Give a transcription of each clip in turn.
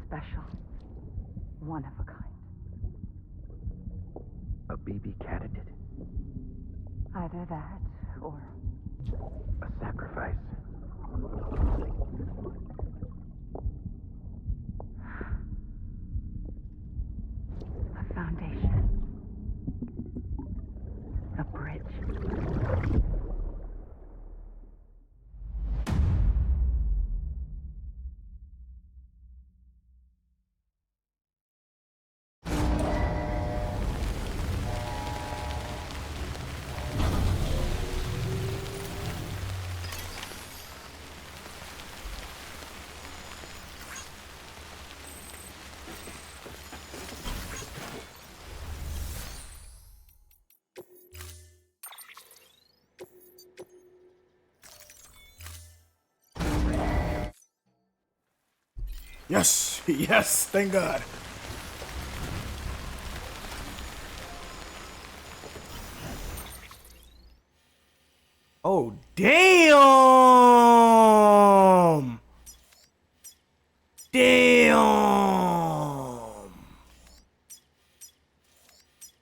special. One of a kind. A BB candidate? Either that, or... a sacrifice? A foundation. A bridge. Yes, yes, thank God. Oh, damn! Damn!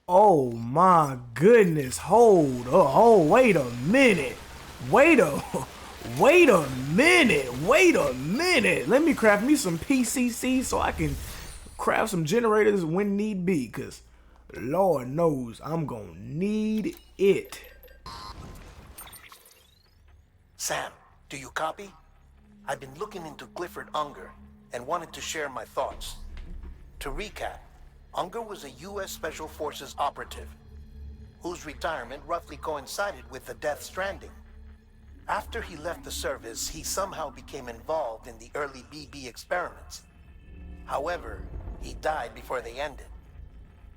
Oh my goodness, hold up, wait a minute. Wait a minute. Let me craft me some PCC so I can craft some generators when need be, cause Lord knows I'm gonna need it. Sam, do you copy? I've been looking into Clifford Unger and wanted to share my thoughts. To recap, Unger was a U.S. Special Forces operative whose retirement roughly coincided with the Death Stranding. After he left the service, he somehow became involved in the early BB experiments. However, he died before they ended.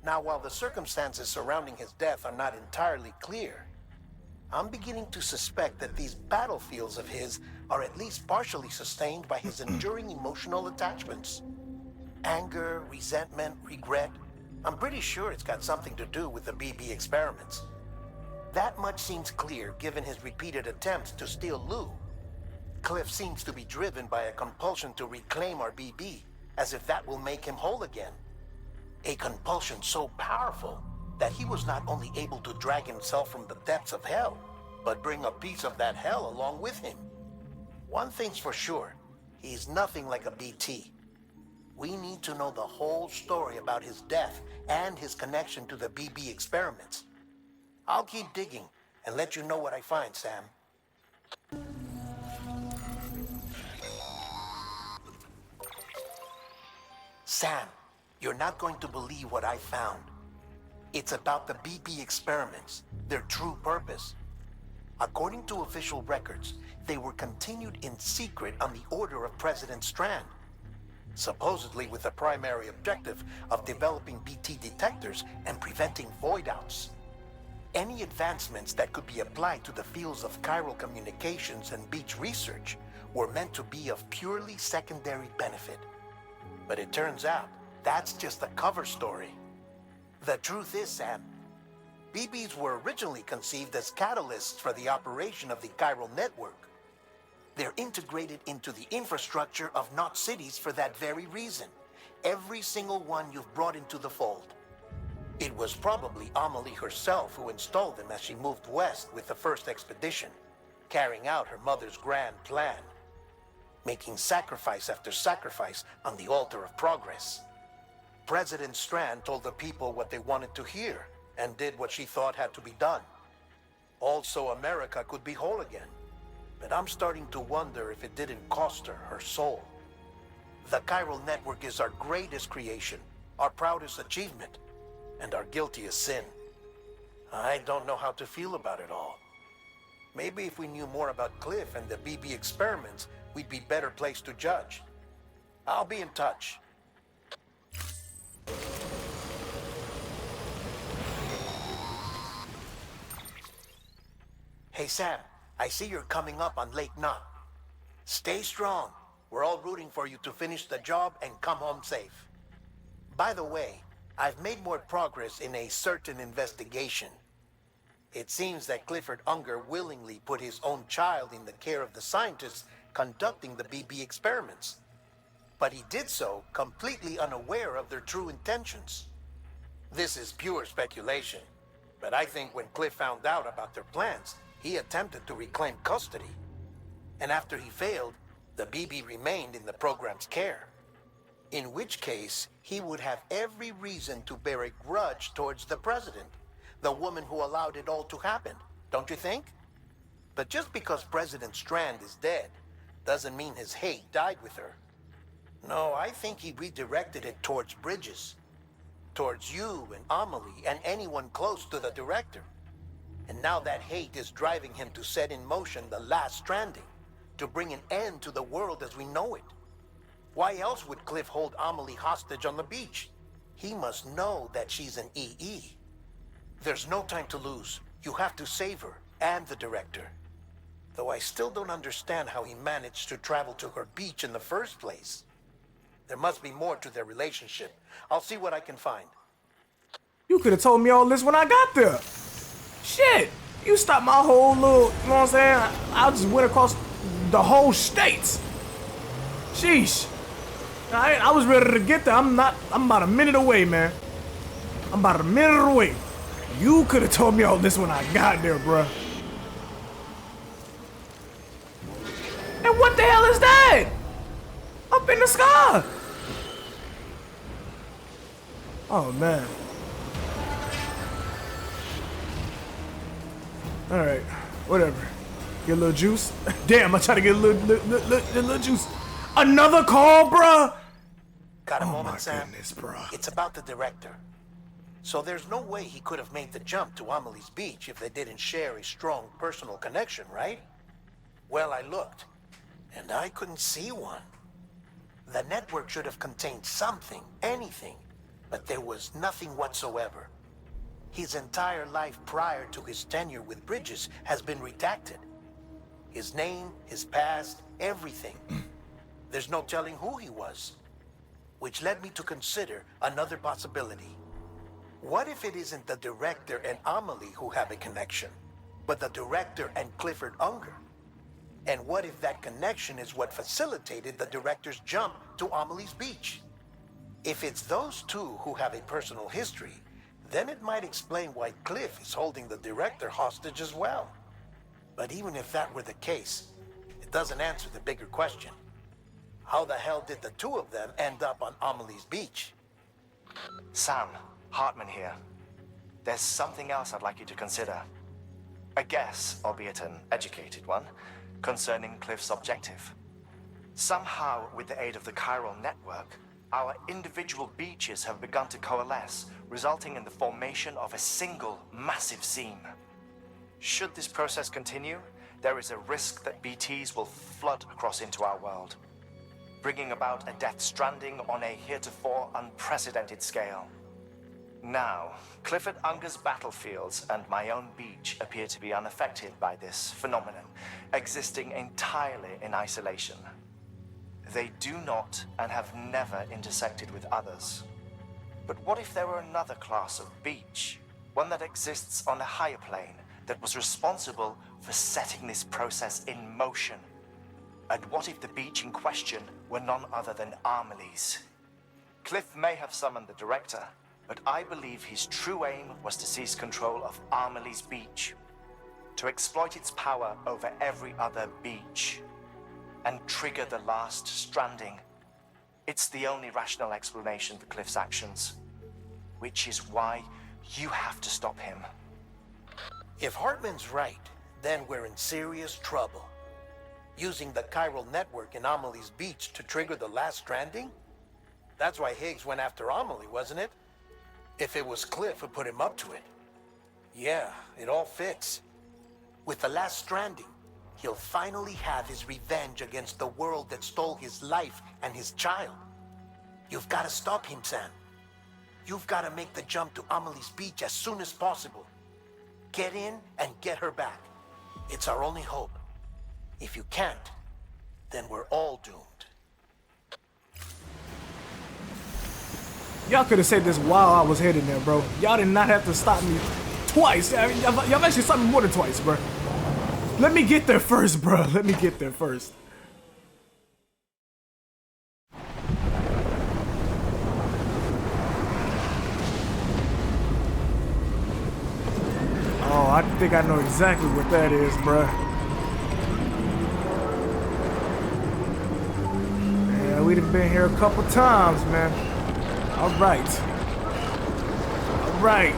Now, while the circumstances surrounding his death are not entirely clear, I'm beginning to suspect that these battlefields of his are at least partially sustained by his enduring emotional attachments. Anger, resentment, regret. I'm pretty sure it's got something to do with the BB experiments. That much seems clear given his repeated attempts to steal Lou. Cliff seems to be driven by a compulsion to reclaim our BB, as if that will make him whole again. A compulsion so powerful that he was not only able to drag himself from the depths of hell, but bring a piece of that hell along with him. One thing's for sure, he's nothing like a BT. We need to know the whole story about his death and his connection to the BB experiments. I'll keep digging and let you know what I find, Sam. Sam, you're not going to believe what I found. It's about the BB experiments, their true purpose. According to official records, they were continued in secret on the order of President Strand, supposedly with the primary objective of developing BT detectors and preventing void-outs. Any advancements that could be applied to the fields of chiral communications and beach research were meant to be of purely secondary benefit. But it turns out, that's just a cover story. The truth is, Sam, BBs were originally conceived as catalysts for the operation of the chiral network. They're integrated into the infrastructure of not cities for that very reason. Every single one you've brought into the fold. It was probably Amelie herself who installed them as she moved west with the first expedition, carrying out her mother's grand plan, making sacrifice after sacrifice on the altar of progress. President Strand told the people what they wanted to hear and did what she thought had to be done. Also, America could be whole again. But I'm starting to wonder if it didn't cost her her soul. The chiral network is our greatest creation, our proudest achievement, and our guiltiest sin. I don't know how to feel about it all. Maybe if we knew more about Cliff and the BB experiments, we'd be better placed to judge. I'll be in touch. Hey Sam, I see you're coming up on Lake Knot. Stay strong. We're all rooting for you to finish the job and come home safe. By the way, I've made more progress in a certain investigation. It seems that Clifford Unger willingly put his own child in the care of the scientists conducting the BB experiments. but he did so completely unaware of their true intentions. This is pure speculation, but I think when Cliff found out about their plans, he attempted to reclaim custody. And after he failed, the BB remained in the program's care. In which case, he would have every reason to bear a grudge towards the president, the woman who allowed it all to happen, don't you think? But just because President Strand is dead, doesn't mean his hate died with her. No, I think he redirected it towards Bridges. Towards you and Amelie and anyone close to the director. And now that hate is driving him to set in motion the last Stranding, to bring an end to the world as we know it. Why else would Cliff hold Amelie hostage on the beach? He must know that she's an EE. There's no time to lose. You have to save her and the director. Though I still don't understand how he managed to travel to her beach in the first place. There must be more to their relationship. I'll see what I can find. You could have told me all this when I got there. Shit, you stopped my whole little, you know what I'm saying? I just went across the whole states. Sheesh. I was ready to get there. I'm about a minute away, man. I'm about a minute away. You could have told me all this when I got there, bruh. And what the hell is that? Up in the sky. Oh, man. Alright, whatever. Get a little juice. Damn, I tried to get a little juice. Another call, bruh? Got a Oh moment, my Sam? goodness, bruh. It's about the director. So there's no way he could have made the jump to Amelie's beach if they didn't share a strong personal connection, right? Well, I looked, and I couldn't see one. The network should have contained something, anything, but there was nothing whatsoever. His entire life prior to his tenure with Bridges has been redacted. His name, his past, everything. There's no telling who he was. Which led me to consider another possibility. What if it isn't the director and Amelie who have a connection, but the director and Clifford Unger? And what if that connection is what facilitated the director's jump to Amelie's beach? If it's those two who have a personal history, then it might explain why Cliff is holding the director hostage as well. But even if that were the case, it doesn't answer the bigger question. How the hell did the two of them end up on Amelie's beach? Sam, Hartman here. There's something else I'd like you to consider. A guess, albeit an educated one, concerning Cliff's objective. Somehow, with the aid of the chiral network, our individual beaches have begun to coalesce, resulting in the formation of a single massive seam. Should this process continue, there is a risk that BTs will flood across into our world, bringing about a death stranding on a heretofore unprecedented scale. Now, Clifford Unger's battlefields and my own beach appear to be unaffected by this phenomenon, existing entirely in isolation. They do not and have never intersected with others. But what if there were another class of beach, one that exists on a higher plane, that was responsible for setting this process in motion? And what if the beach in question were none other than Amelie's? Cliff may have summoned the director, but I believe his true aim was to seize control of Amelie's beach, to exploit its power over every other beach, and trigger the last stranding. It's the only rational explanation for Cliff's actions, which is why you have to stop him. If Hartman's right, then we're in serious trouble. Using the chiral network in Amelie's beach to trigger the last stranding? That's why Higgs went after Amelie, wasn't it? If it was Cliff who put him up to it. Yeah, it all fits. With the last stranding, he'll finally have his revenge against the world that stole his life and his child. You've got to stop him, Sam. You've got to make the jump to Amelie's beach as soon as possible. Get in and get her back. It's our only hope. If you can't, then we're all doomed. Y'all could have said this while I was heading there, bro. Y'all did not have to stop me twice. I mean, y'all actually stopped me more than twice, bro. Let me get there first, bro. Let me get there first. I think I know exactly what that is, bruh. Yeah, we done been here a couple times, man. All right. All right.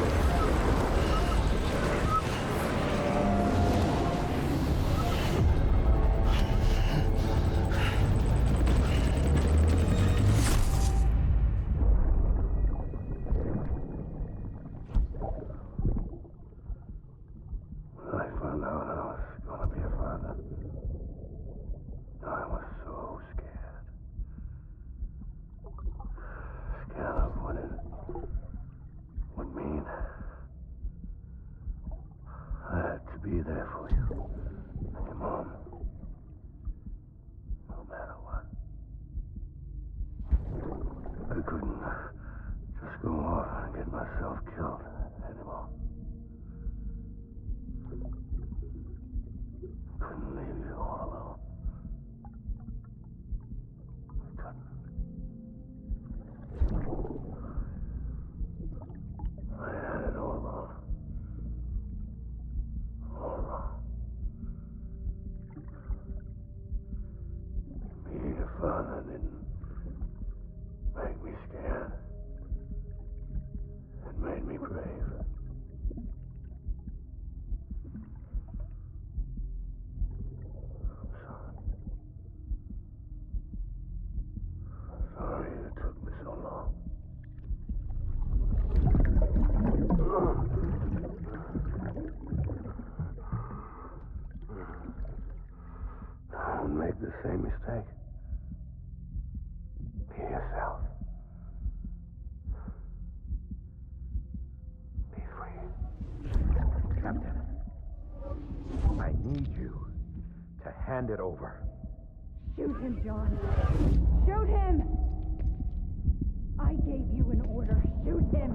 I found out I was gonna be a father. I was so scared. Scared of what it would mean. I had to be there for you and your mom. No matter what. I couldn't just go off and get myself killed anymore. Couldn't leave you all alone. I couldn't. I had it all wrong. All wrong. Being a father didn't make me scared. It made me brave. Sorry it took me so long. Don't make the same mistake. Be yourself. Be free. Captain, I need you to hand it over. Shoot him, John. Shoot him! I gave you an order. Shoot him!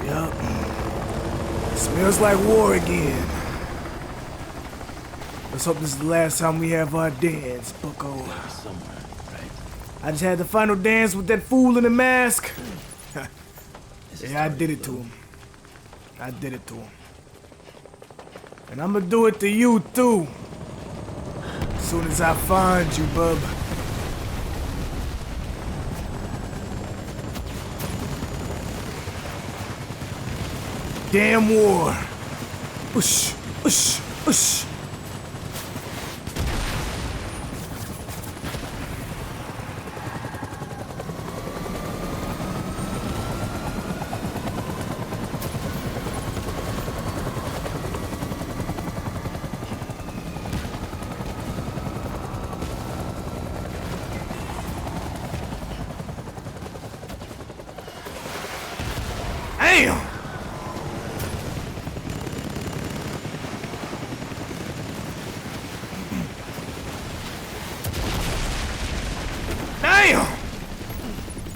Yup. Smells like war again. Let's hope this is the last time we have our dance, bucko. Somewhere, right? I just had the final dance with that fool in the mask. Yeah, I did it to him. I did it to him. And I'm gonna do it to you, too. As soon as I find you, bub. Damn war. Ush, ush, ush.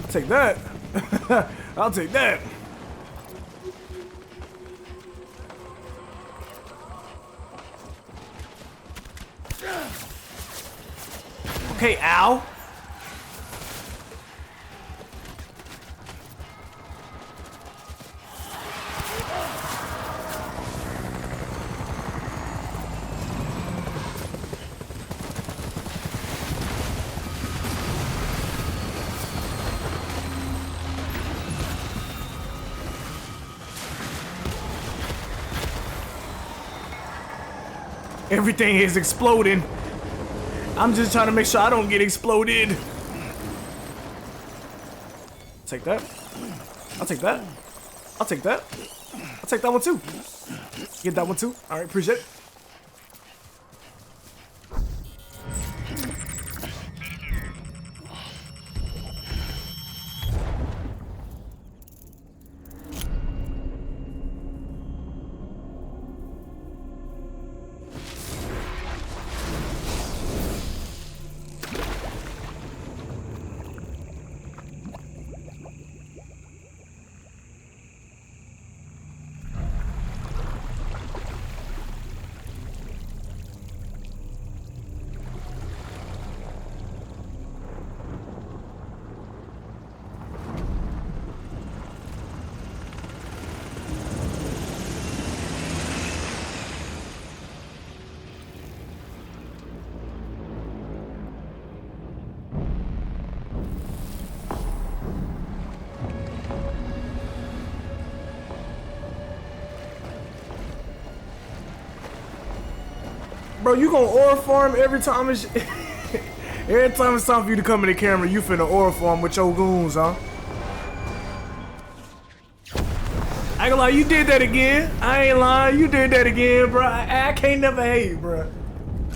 Take that. I'll take that. Okay, ow. Everything is exploding. I'm just trying to make sure I don't get exploded. Take that. I'll take that. I'll take that. I'll take that one too. Get that one too. All right, appreciate it. Bro, you gonna aura farm every time it's every time it's time for you to come in the camera, you finna aura farm with your goons, huh? I ain't gonna lie, you did that again. I ain't lying, you did that again, bro. I can't never hate, bro.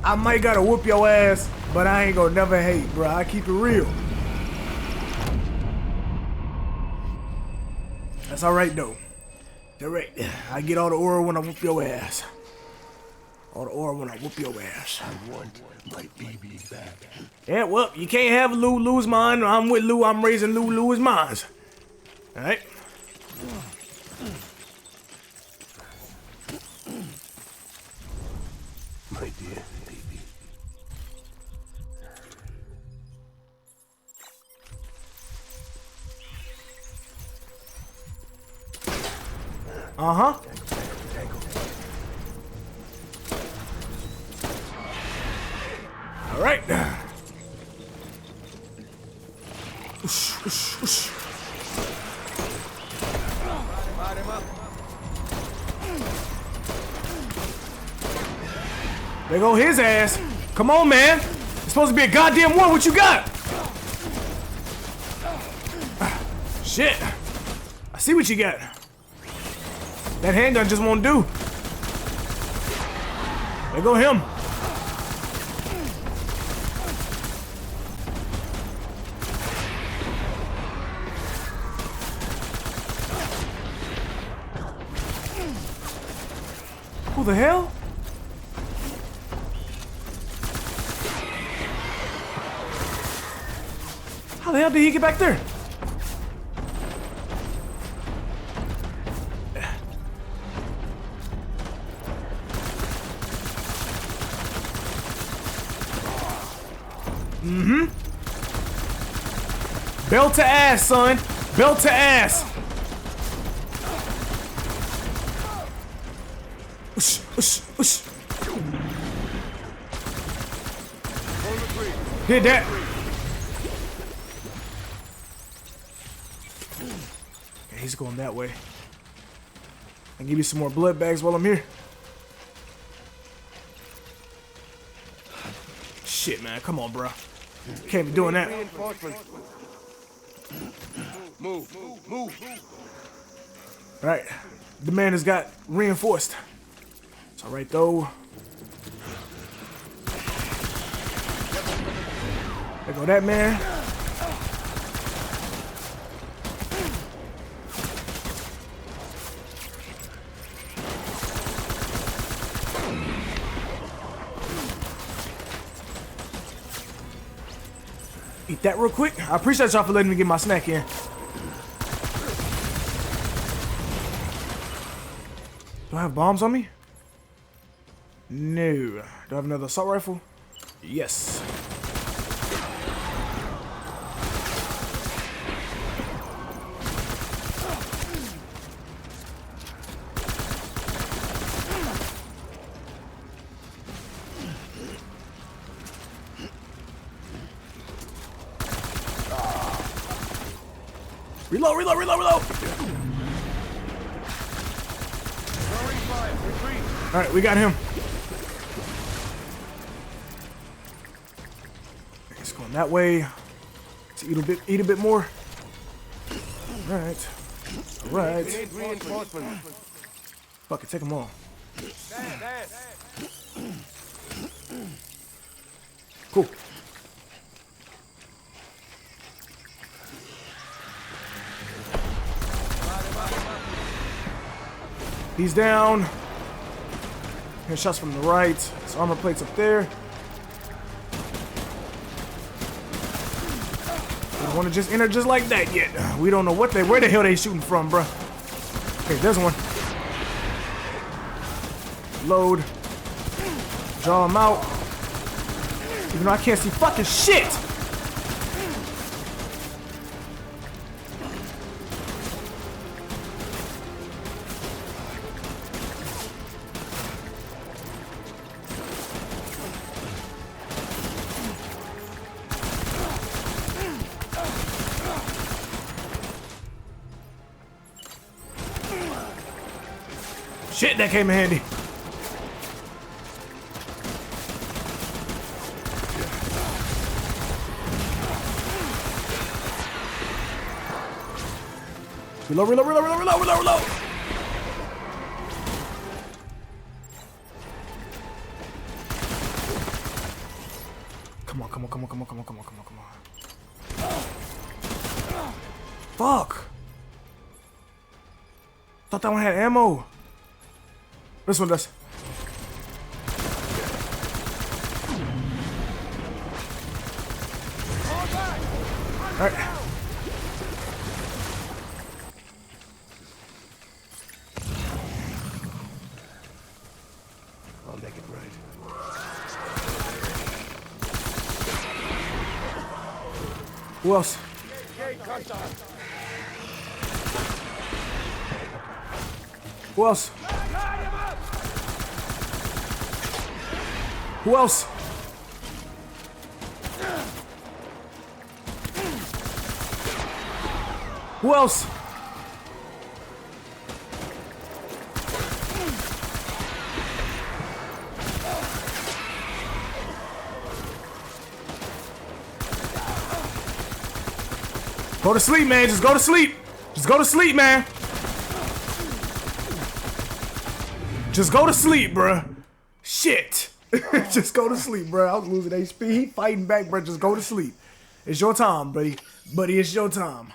I might gotta whoop your ass, but I ain't gonna never hate, bro. I keep it real. That's alright though. You're right. I get all the aura when I whoop your ass. All the aura when I whoop your ass. I want my BB back. Yeah, well, you can't have Lou lose mine. I'm with Lou. I'm raising Lou. Lou is mine. All right. My dear baby. Uh-huh. All right. Oosh, oosh, oosh. There go his ass. Come on, man. It's supposed to be a goddamn war. What you got? Shit. I see what you got. That handgun just won't do. There go him. Who the hell? How the hell did he get back there? Mm-hmm. Belt to ass, son. Belt to ass. Oosh, oosh, oosh. Did that. Okay, he's going that way. I'll give you some more blood bags while I'm here. Shit, man. Come on, bro. Can't be doing that. Move. All right. The man has got reinforced. It's all right, though. There go that man. Eat that real quick. I appreciate y'all for letting me get my snack in. Do I have bombs on me? No. Do I have another assault rifle? Yes. Reload, reload, reload, reload! Alright, we got him. It's going that way. Let's eat a bit more. Alright. Alright. Fuck it, take them all. Cool. He's down. Here's shots from the right. His armor plate's up there. We don't want to just enter just like that yet. We don't know where the hell they shooting from, bruh. Okay, there's one. Load. Draw him out. Even though I can't see fucking shit. Shit, that came in handy. Reload, reload, reload, reload, reload, reload, reload. Come on, come on, come on, come on, come on, come on, come on, come on. Fuck. Thought that one had ammo. This one does. Alright. I'll make it right. Who else? Who else? Who else? Who else? Go to sleep, man. Just go to sleep. Just go to sleep, man. Just go to sleep, bruh. Shit. Just go to sleep, bruh. I was losing HP. He fighting back, bruh. Just go to sleep. It's your time, buddy. Buddy, it's your time.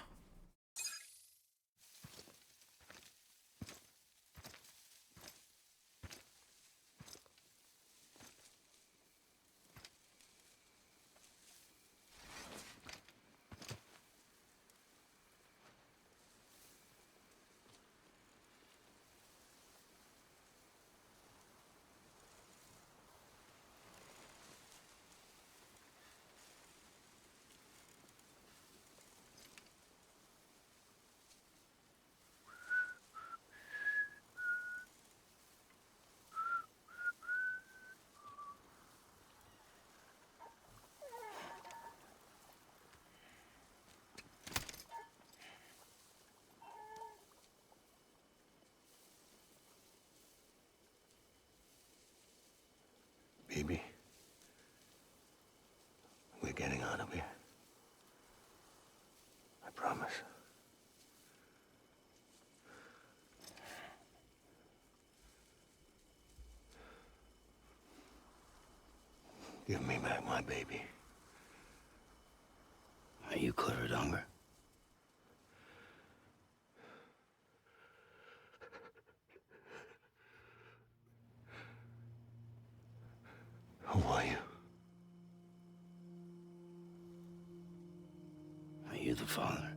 Baby, we're getting out of here. I promise. Give me back my baby. Are you Clifford Unger? Who are you? Father.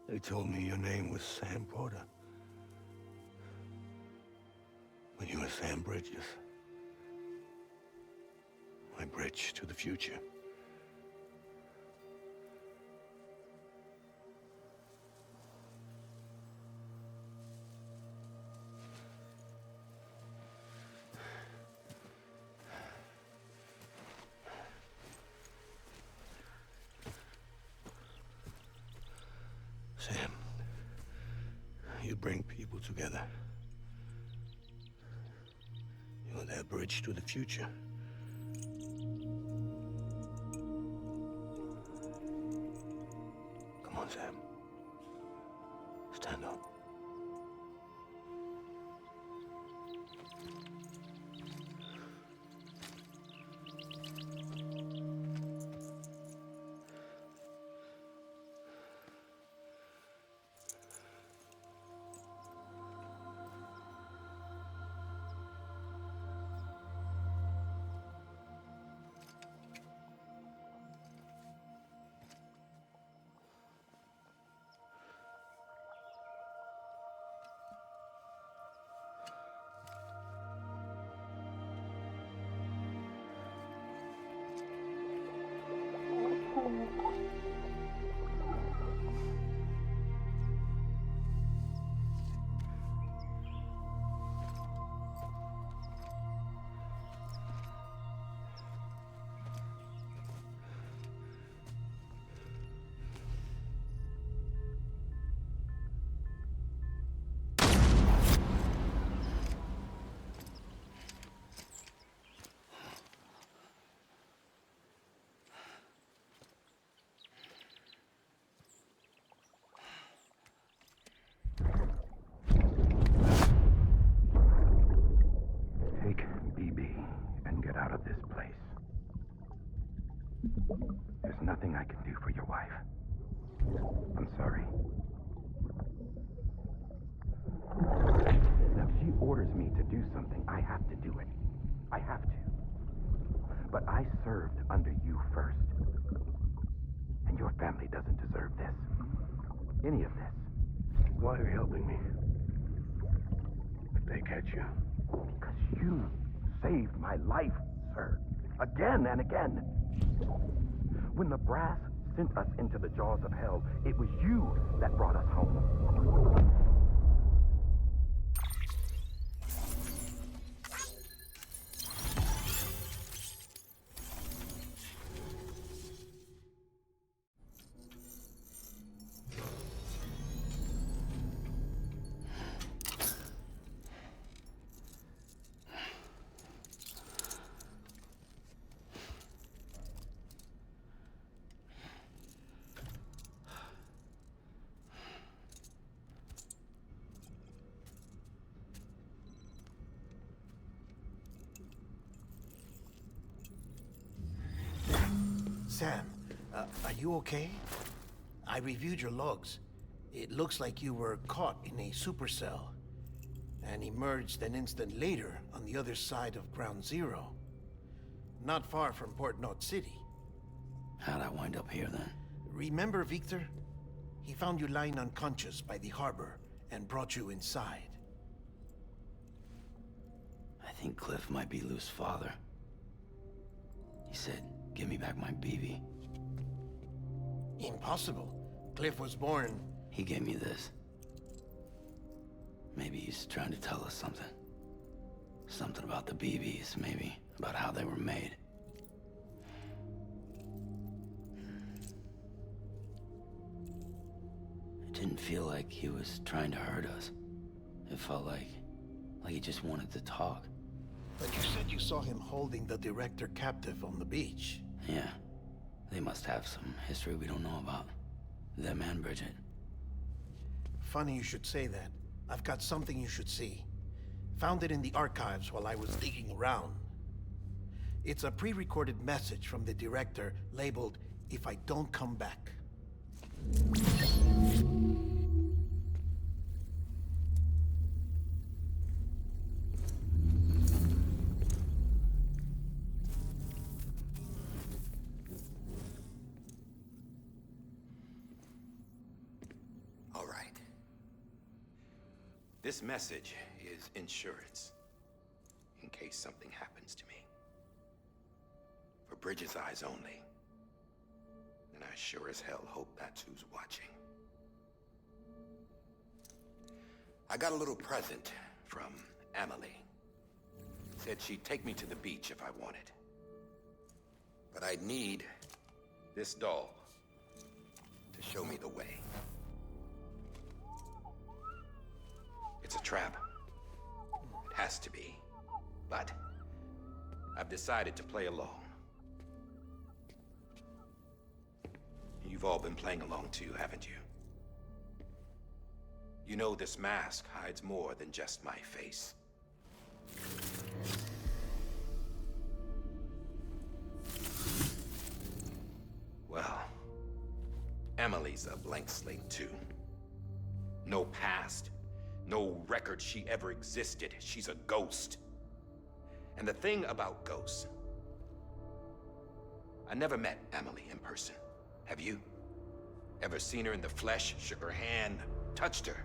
They told me your name was Sam Porter. When you were Sam Bridges. My bridge to the future. Sam, you bring people together. You're their bridge to the future. Come on, Sam. Stand up. There's nothing I can do for your wife. I'm sorry. Now, if she orders me to do something, I have to do it. I have to. But I served under you first. And your family doesn't deserve this. Any of this. Why are you helping me? If they catch you. Because you saved my life, sir. Again and again. When the brass sent us into the jaws of hell, it was you that brought us home. Sam, are you okay? I reviewed your logs. It looks like you were caught in a supercell and emerged an instant later on the other side of Ground Zero. Not far from Port Knot City. How'd I wind up here then? Remember Victor? He found you lying unconscious by the harbor and brought you inside. I think Cliff might be Lou's father. He said, give me back my BB. Impossible. Cliff was born... He gave me this. Maybe he's trying to tell us something. Something about the BBs, maybe. About how they were made. It didn't feel like he was trying to hurt us. It felt like he just wanted to talk. But you said you saw him holding the director captive on the beach. Yeah. They must have some history we don't know about. Them and Bridget. Funny you should say that. I've got something you should see. Found it in the archives while I was digging around. It's a pre-recorded message from the director labeled, "If I don't come back." All right. This message is insurance, in case something happens to me. For Bridget's eyes only. And I sure as hell hope that's who's watching. I got a little present from Amelie. Said she'd take me to the beach if I wanted. But I'd need this doll to show me the way. It's a trap. It has to be. But I've decided to play along. You've all been playing along too, haven't you? You know this mask hides more than just my face. Well, Amelie's a blank slate too. No past, no record she ever existed. She's a ghost. And the thing about ghosts, I never met Amelie in person. Have you? Ever seen her in the flesh, shook her hand, touched her?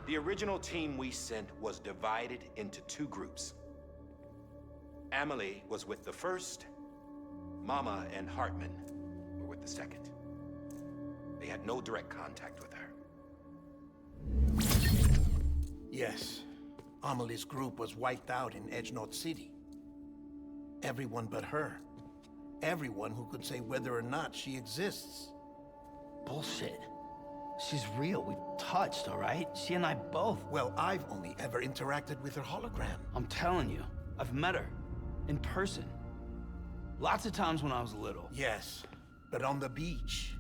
The original team we sent was divided into two groups. Amelie was with the first. Mama and Hartman were with the second. They had no direct contact with her. Yes. Amelie's group was wiped out in Edgenorth City. Everyone but her. Everyone who could say whether or not she exists. Bullshit. She's real. We've touched, all right? She and I both. Well, I've only ever interacted with her hologram. I'm telling you, I've met her. In person. Lots of times when I was little. Yes, but on the beach.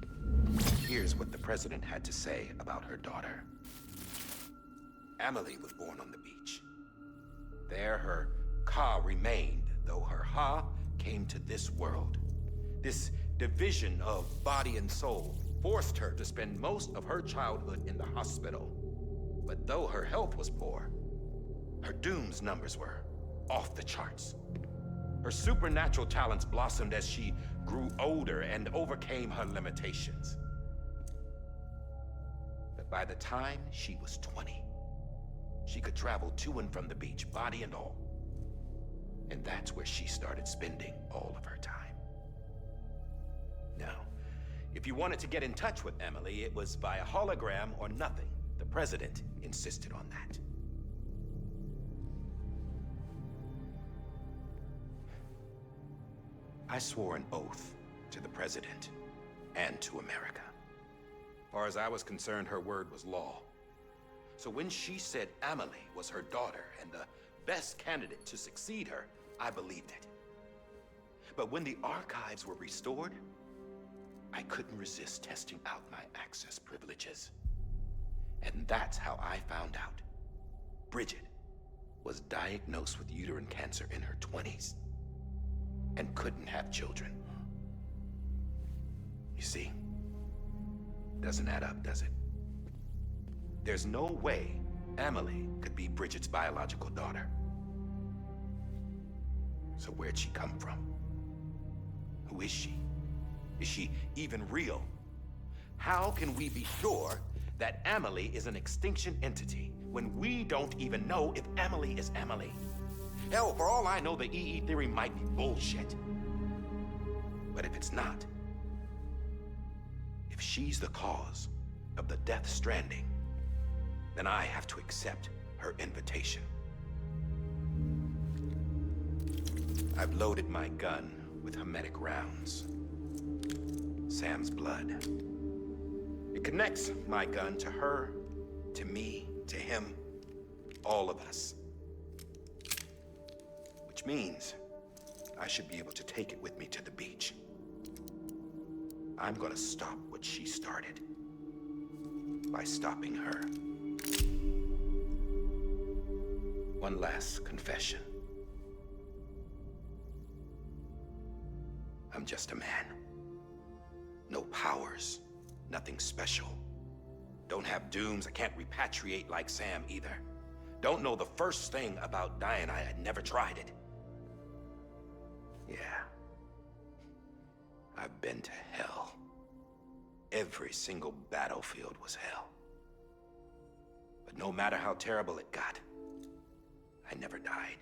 Here's what the president had to say about her daughter. Amelie was born on the beach. There her Ka remained, though her Ha came to this world. This division of body and soul forced her to spend most of her childhood in the hospital. But though her health was poor, her Doom's numbers were off the charts. Her supernatural talents blossomed as she grew older and overcame her limitations. But by the time she was 20, she could travel to and from the beach, body and all. And that's where she started spending all of her time. Now, if you wanted to get in touch with Amelie, it was via hologram or nothing. The president insisted on that. I swore an oath to the president and to America. As far as I was concerned, her word was law. So when she said Amelie was her daughter and the best candidate to succeed her, I believed it. But when the archives were restored, I couldn't resist testing out my access privileges. And that's how I found out. Bridget was diagnosed with uterine cancer in her 20s and couldn't have children. You see, doesn't add up, does it? There's no way Amelie could be Bridget's biological daughter. So where'd she come from? Who is she? Is she even real? How can we be sure that Amelie is an extinction entity when we don't even know if Amelie is Amelie? Hell, for all I know, the EE theory might be bullshit. But if it's not, if she's the cause of the death stranding, then I have to accept her invitation. I've loaded my gun with hermetic rounds. Sam's blood. It connects my gun to her, to me, to him, all of us. Which means I should be able to take it with me to the beach. I'm gonna stop what she started by stopping her. One last confession. I'm just a man. No powers, nothing special. Don't have dooms, I can't repatriate like Sam either. Don't know the first thing about dying, I had never tried it. Yeah. I've been to hell. Every single battlefield was hell. But no matter how terrible it got, I never died.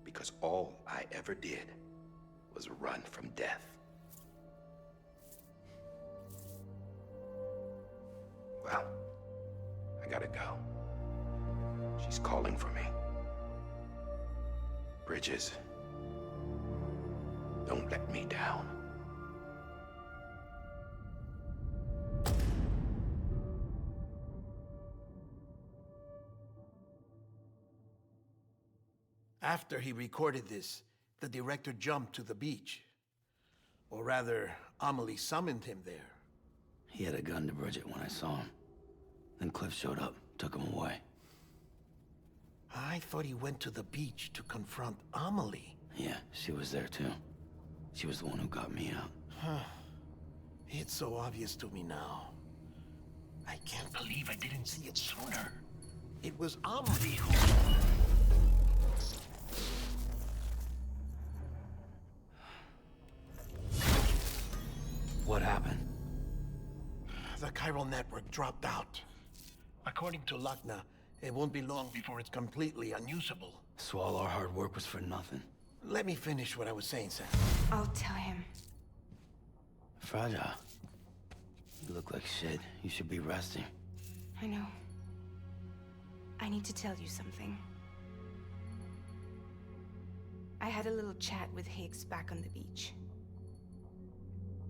Because all I ever did was run from death. Well, I gotta go. She's calling for me. Bridges, don't let me down. After he recorded this, the director jumped to the beach. Or rather, Amelie summoned him there. He had a gun to Bridget when I saw him. Then Cliff showed up, took him away. I thought he went to the beach to confront Amelie. Yeah, she was there too. She was the one who got me out. It's so obvious to me now. I can't believe I didn't see it sooner. It was Amelie who... What happened? The chiral network dropped out. According to Lachna, it won't be long before it's completely unusable. So all our hard work was for nothing. Let me finish what I was saying, Sam. I'll tell him. Fragile. You look like shit. You should be resting. I know. I need to tell you something. I had a little chat with Higgs back on the beach.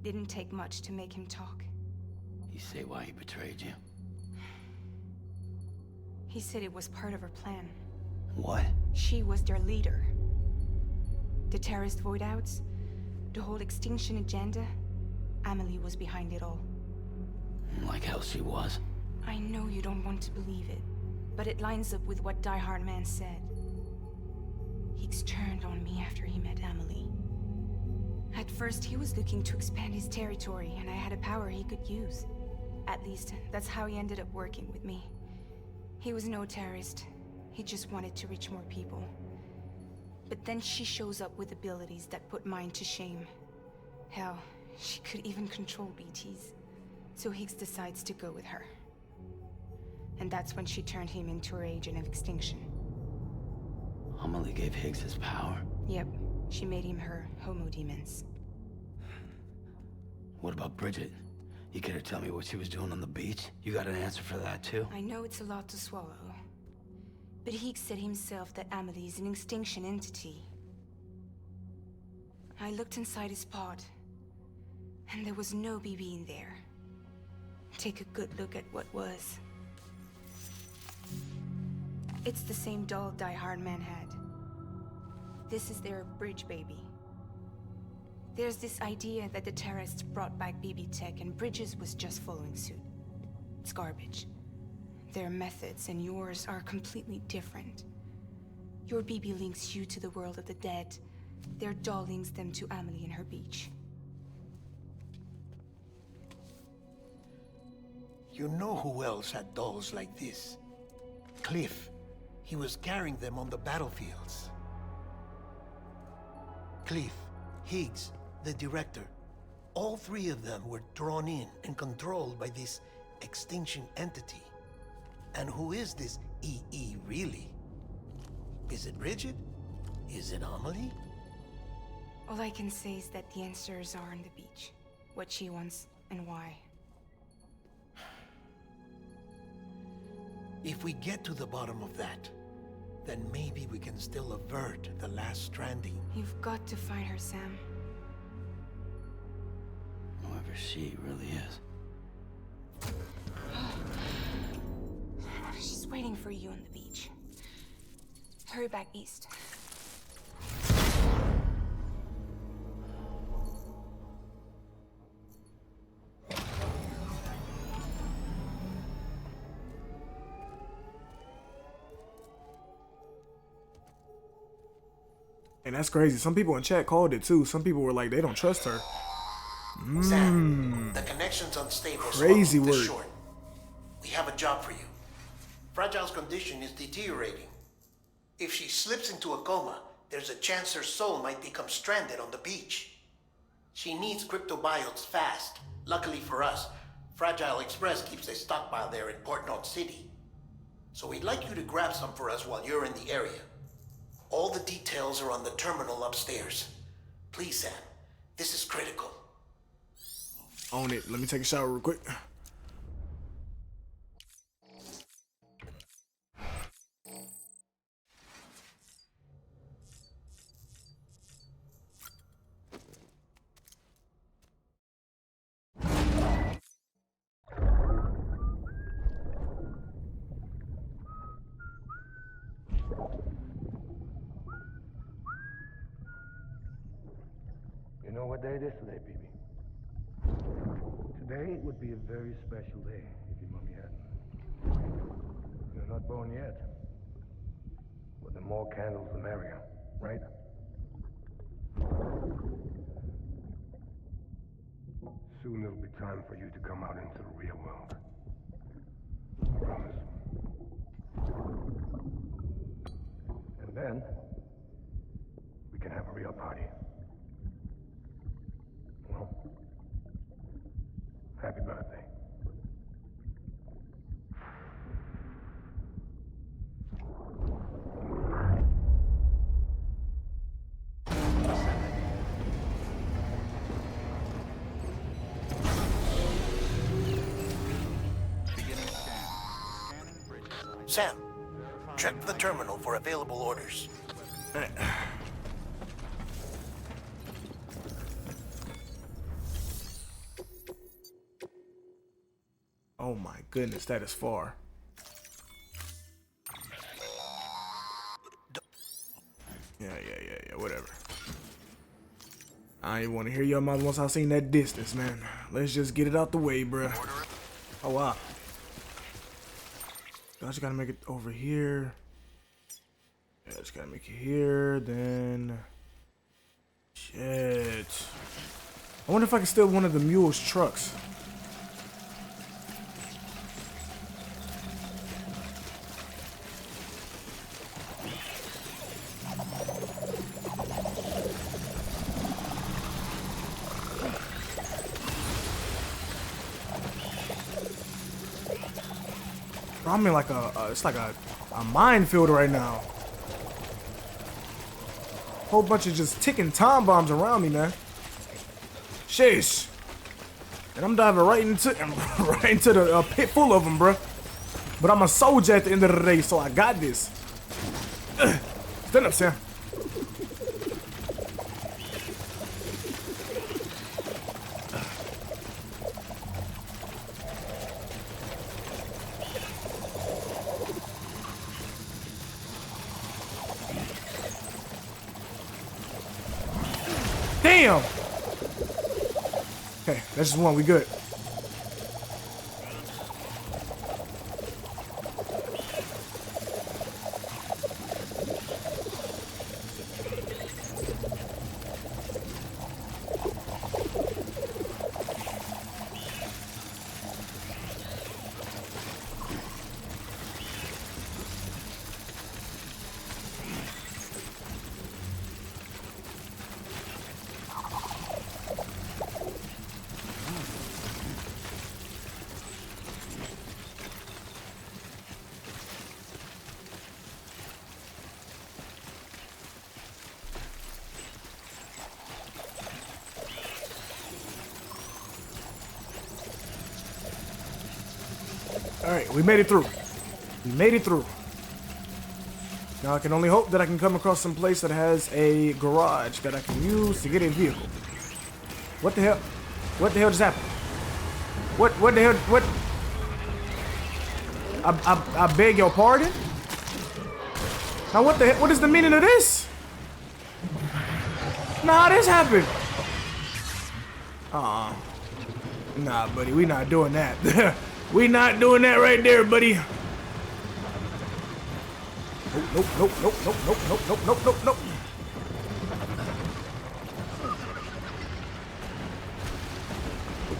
Didn't take much to make him talk. You say why he betrayed you? He said it was part of her plan. What? She was their leader. The terrorist void-outs, the whole extinction agenda, Amelie was behind it all. Like hell she was. I know you don't want to believe it, but it lines up with what Die Hard Man said. Higgs turned on me after he met Amelie. At first, he was looking to expand his territory, and I had a power he could use. At least, that's how he ended up working with me. He was no terrorist. He just wanted to reach more people. But then she shows up with abilities that put mine to shame. Hell, she could even control BTs. So Higgs decides to go with her. And that's when she turned him into her agent of extinction. Amelie gave Higgs his power? Yep, she made him her homo demons. What about Bridget? You care to tell me what she was doing on the beach? You got an answer for that too? I know it's a lot to swallow. But Higgs said himself that Amelie is an extinction entity. I looked inside his pod, and there was no BB in there. Take a good look at what was. It's the same doll Die Hard Man had. This is their bridge baby. There's this idea that the terrorists brought back BB tech and Bridges was just following suit. It's garbage. Their methods and yours are completely different. Your BB links you to the world of the dead. Their doll links them to Amelie and her beach. You know who else had dolls like this? Cliff. He was carrying them on the battlefields. Cliff, Higgs, the director. All three of them were drawn in and controlled by this extinction entity. And who is this EE really? Is it Bridget? Is it Amelie? All I can say is that the answers are on the beach. What she wants and why. If we get to the bottom of that, then maybe we can still avert the last stranding. You've got to find her, Sam. Whoever she really is. She's waiting for you on the beach. Hurry back east. And that's crazy. Some people in chat called it too. Some people were like, they don't trust her. Sam, the connection's unstable. Crazy so I'll keep this word. short. We have a job for you. Fragile's condition is deteriorating. If she slips into a coma, there's a chance her soul might become stranded on the beach. She needs cryptobiotes fast. Luckily for us, Fragile Express keeps a stockpile there in Port North City. So we'd like you to grab some for us while you're in the area. All the details are on the terminal upstairs. Please, Sam, this is critical. Own it. Let me take a shower real quick. You know what day it is today, BB? Today would be a very special day if your mommy hadn't. You're not born yet. But the more candles, the merrier, right? Soon it'll be time for you to come out into the real world. I promise. And then, we can have a real party. Well, happy birthday. Sam, check the terminal for available orders. Oh my goodness, that is far. Yeah, whatever. I ain't want to hear your mouth once I seen that distance, man. Let's just get it out the way, bruh. Oh, wow. I just gotta make it over here. Yeah, I just gotta make it here, then... Shit. I wonder if I can steal one of the mule's trucks. I'm in like it's like a minefield right now. Whole bunch of just ticking time bombs around me, man. Sheesh. And I'm diving right into the pit full of them, bro. But I'm a soldier at the end of the day, so I got this. Stand up, Sam. Damn! Okay, that's just one. We good. Alright, we made it through. We made it through. Now I can only hope that I can come across some place that has a garage that I can use to get a vehicle. What the hell? What the hell just happened? What the hell? What? I beg your pardon? Now what the hell? What is the meaning of this? Nah, this happened. Nah, buddy, we not doing that. We not doing that right there, buddy. Nope.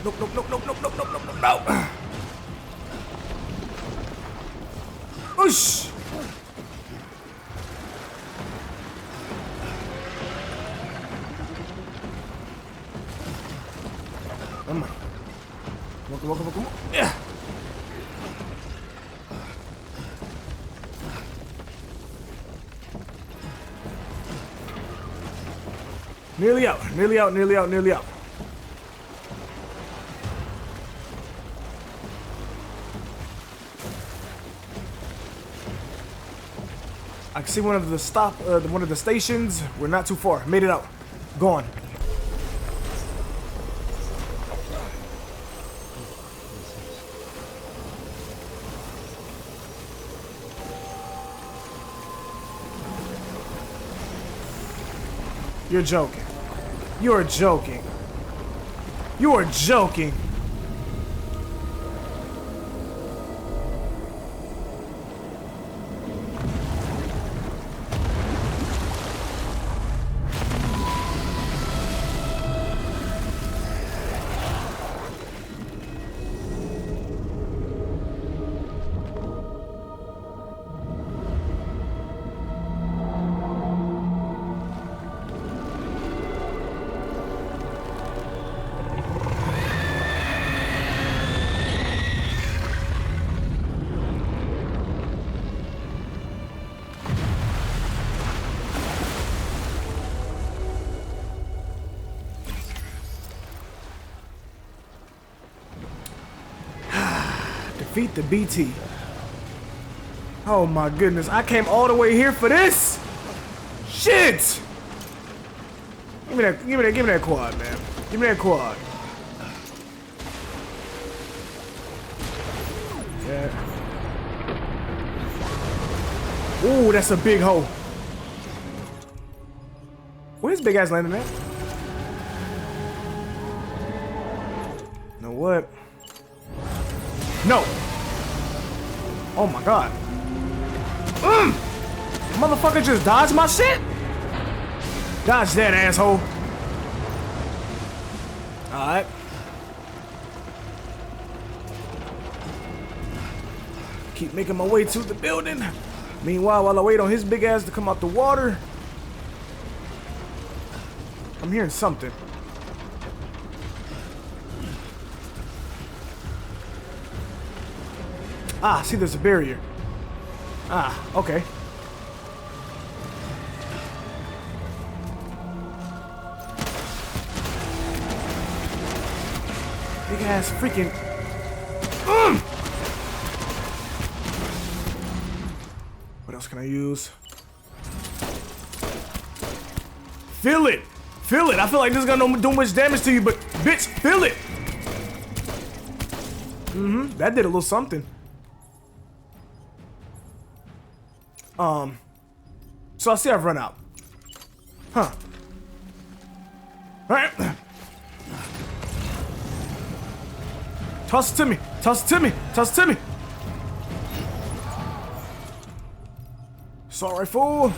Nope, nope, nope, nope, nope, nope, nope, nope, nope, nope. Whoosh! Come on. Come on, come on, come on. Yeah. Nearly out, nearly out, nearly out, nearly out. I can see one of the one of the stations. We're not too far. Made it out. Gone. You're joking. You are joking. You are joking. Defeat the BT. Oh my goodness, I came all the way here for this? Shit! Give me that quad, man. Give me that quad. Yeah. Ooh, that's a big hole. Where's big ass landing at? You know what? No! Oh my god. Motherfucker just dodged my shit? Dodge that, asshole. Alright. Keep making my way to the building. Meanwhile, while I wait on his big ass to come out the water, I'm hearing something. Ah, see, there's a barrier. Ah, okay. Big ass freaking. What else can I use? Feel it! Feel it! I feel like this is gonna do much damage to you, but bitch, feel it! That did a little something. So I see I've run out. Huh. Alright. Toss it to me. Toss it to me. Toss it to me. Assault rifle.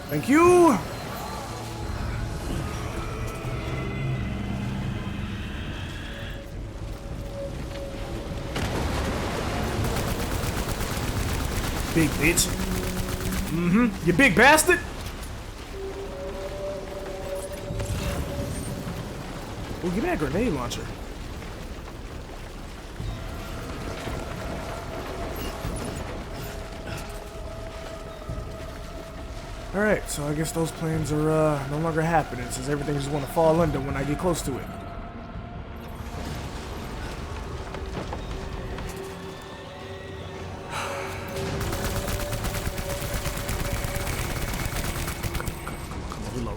Thank you. Big bitch. You big bastard. Oh, give me that grenade launcher. Alright, so I guess those planes are no longer happening since everything just want to fall under when I get close to it.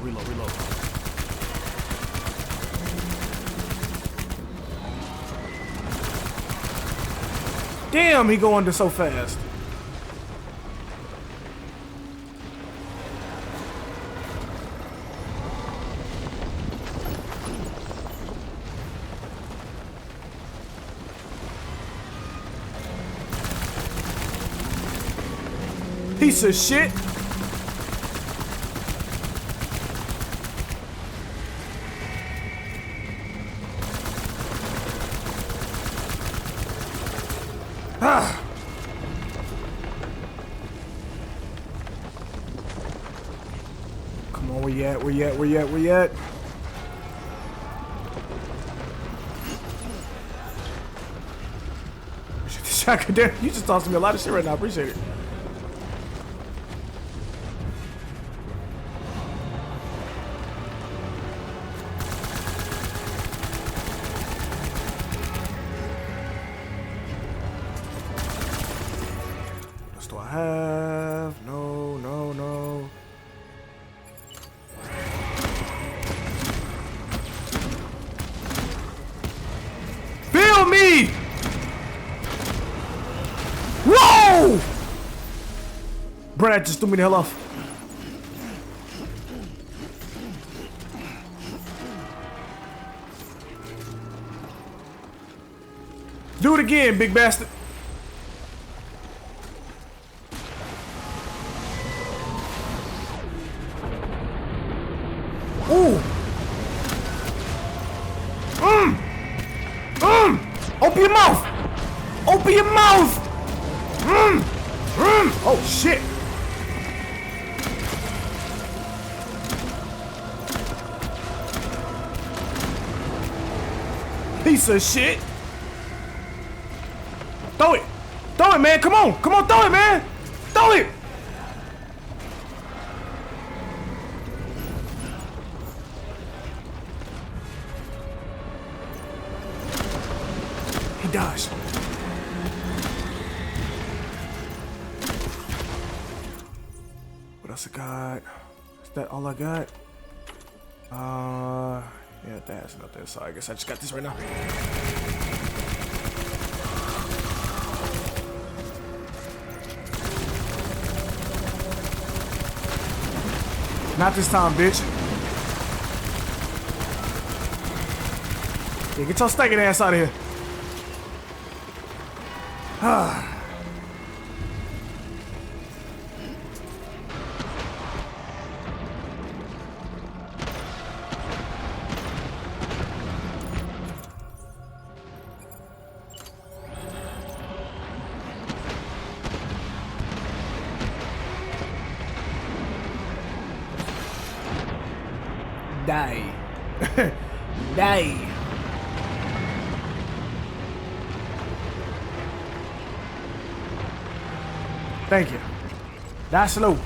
Reload. Damn, he go under so fast. Piece of shit. Ah. Come on, where you at? Where you at? Where you at? Where you at? Appreciate the shotgun there. You just tossed me a lot of shit right now. I appreciate it. What else do I have? No, no, no. Feel me! Whoa! Brad just threw me the hell off. Do it again, big bastard. Ooh. Open your mouth. Open your mouth. Oh shit. Piece of shit. Throw it. Throw it, man. Come on. Come on, throw it, man. Throw it. He dodged. What else I got? Is that all I got? Yeah, that's nothing. So I guess I just got this right now. Not this time, bitch. Yeah, get your stinking ass out of here. Die. Die. Thank you. Die slow.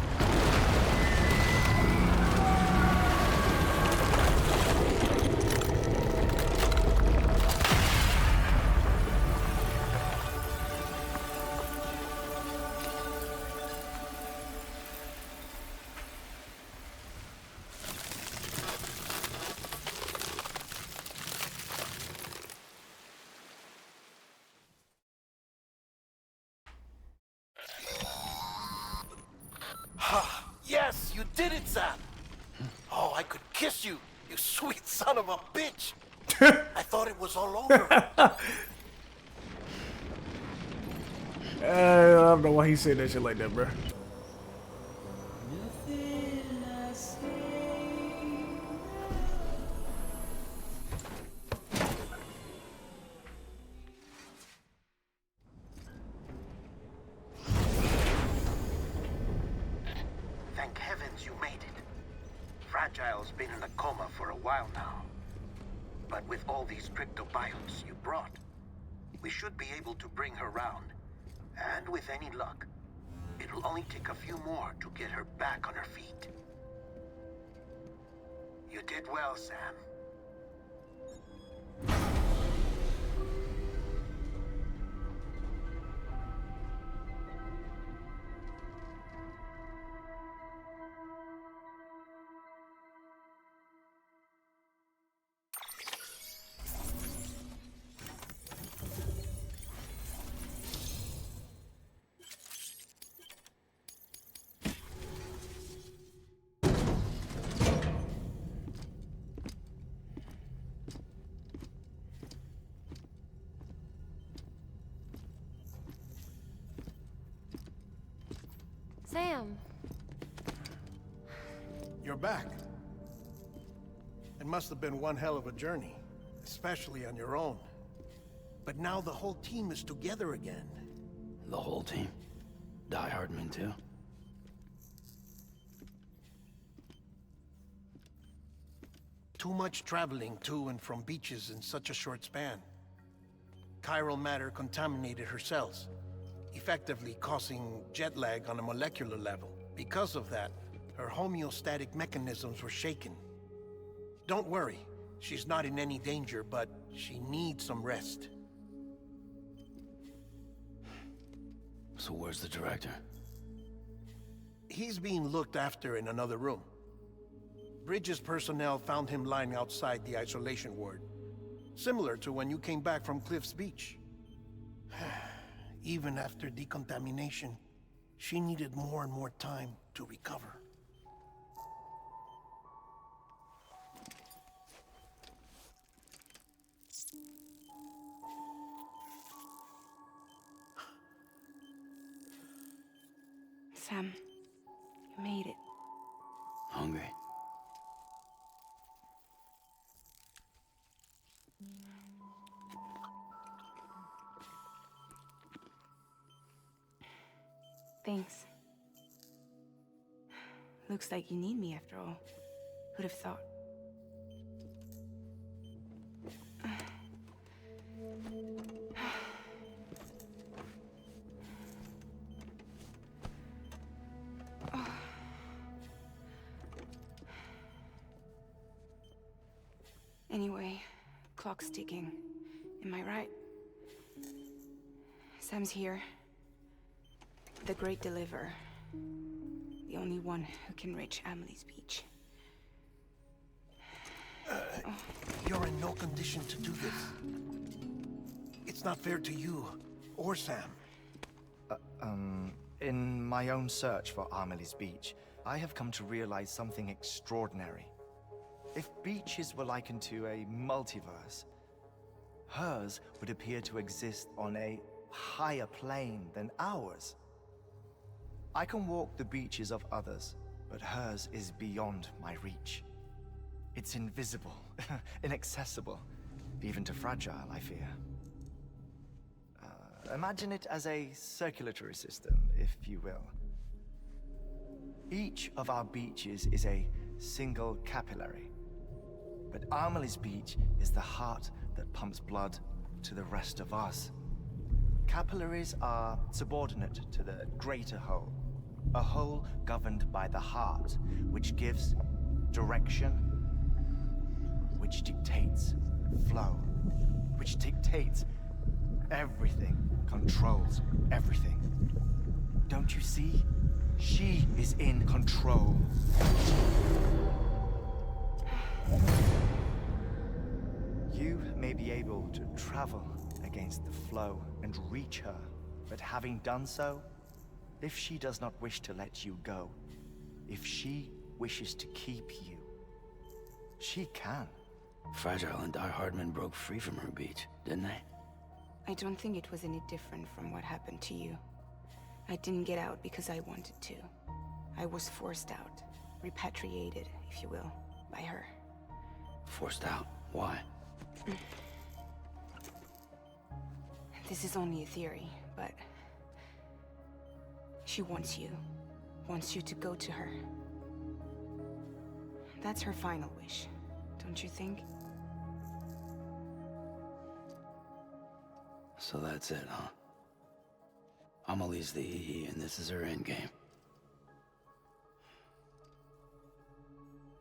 Yes, you did it, Sam. Oh, I could kiss you, you sweet son of a bitch. I thought it was all over. I don't know why he said that shit like that, bro. Thank heavens you made it. Fragile's been in a coma for a while now. But with all these cryptobiotes you brought, we should be able to bring her round. And with any luck, it'll only take a few more to get her back on her feet. You did well, Sam. Sam. You're back. It must have been one hell of a journey, especially on your own. But now the whole team is together again. The whole team? Die Hardman too? Too much traveling to and from beaches in such a short span. Chiral matter contaminated her cells, effectively causing jet lag on a molecular level. Because of that, her homeostatic mechanisms were shaken. Don't worry, she's not in any danger, but she needs some rest. So where's the director? He's being looked after in another room. Bridges personnel found him lying outside the isolation ward. Similar to when you came back from Cliff's Beach. Even after decontamination, she needed more and more time to recover. Sam, you made it. Hungry? Thanks. Looks like you need me after all. Who'd have thought? Anyway, clock's ticking. Am I right? Sam's here. The Great Deliverer. The only one who can reach Amelie's beach. You're in no condition to do this. It's not fair to you, or Sam. In my own search for Amelie's beach, I have come to realize something extraordinary. If beaches were likened to a multiverse, hers would appear to exist on a higher plane than ours. I can walk the beaches of others, but hers is beyond my reach. It's invisible, inaccessible, even to Fragile, I fear. Imagine it as a circulatory system, if you will. Each of our beaches is a single capillary, but Amelie's beach is the heart that pumps blood to the rest of us. Capillaries are subordinate to the greater whole, a whole governed by the heart, which gives direction, which dictates flow, which dictates everything, controls everything. Don't you see? She is in control. You may be able to travel against the flow and reach her, but having done so, if she does not wish to let you go, if she wishes to keep you, she can. Fragile and Die Hardman broke free from her beach, didn't they? I don't think it was any different from what happened to you. I didn't get out because I wanted to. I was forced out. Repatriated, if you will, by her. Forced out? Why? This is only a theory, but... she wants you. Wants you to go to her. That's her final wish, don't you think? So that's it, huh? Amelie's the EE, and this is her endgame.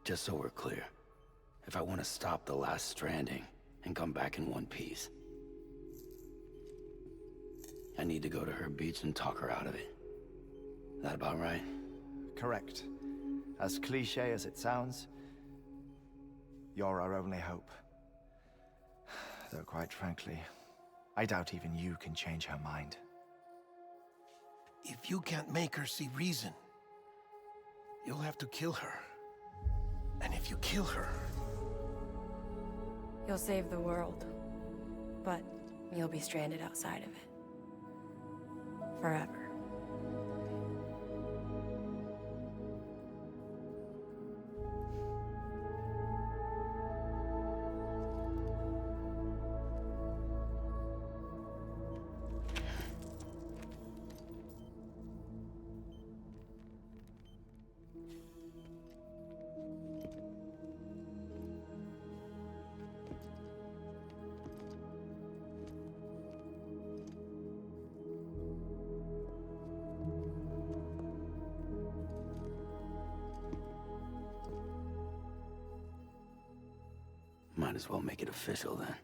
Just so we're clear, if I want to stop the last Stranding and come back in one piece, I need to go to her beach and talk her out of it. That about right? Correct. As cliché as it sounds, you're our only hope. Though quite frankly, I doubt even you can change her mind. If you can't make her see reason, you'll have to kill her. And if you kill her... You'll save the world, but you'll be stranded outside of it. Forever. might as well make it official then.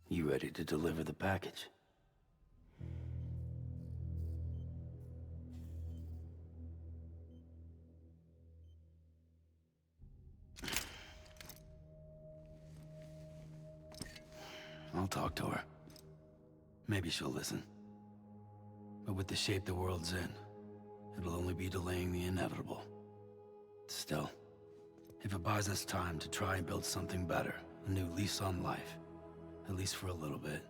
You ready to deliver the package? I'll talk to her. Maybe she'll listen. But with the shape the world's in, it'll only be delaying the inevitable. Still, if it buys us time to try and build something better, a new lease on life, at least for a little bit,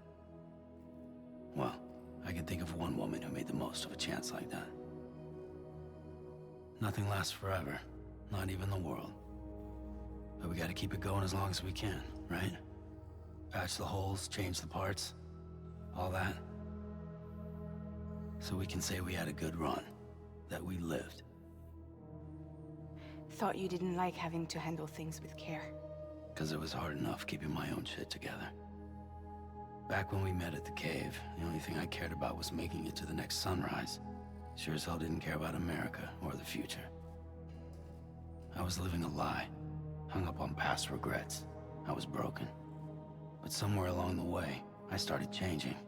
well, I can think of one woman who made the most of a chance like that. Nothing lasts forever, not even the world. But we gotta keep it going as long as we can, right? Patch the holes, change the parts, all that. So we can say we had a good run, that we lived. Thought you didn't like having to handle things with care. 'Cause it was hard enough keeping my own shit together. Back when we met at the cave, the only thing I cared about was making it to the next sunrise. Sure as hell didn't care about America or the future. I was living a lie, hung up on past regrets. I was broken. But somewhere along the way, I started changing.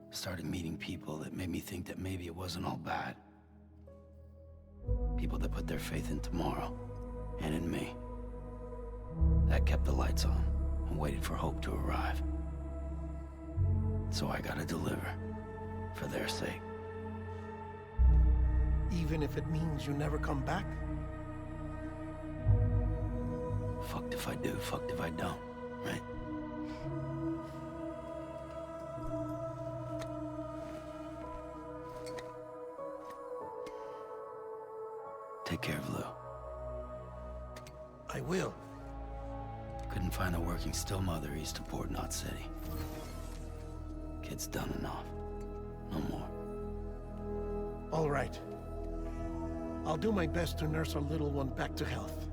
Started meeting people that made me think that maybe it wasn't all bad. People that put their faith in tomorrow, and in me. That kept the lights on, and waited for hope to arrive. So I gotta deliver, for their sake. Even if it means you never come back? Fucked if I do, fucked if I don't, right? Take care of Lou. I will. Couldn't find a working still mother east of Port Knot City. Kid's done enough. No more. All right. I'll do my best to nurse our little one back to health.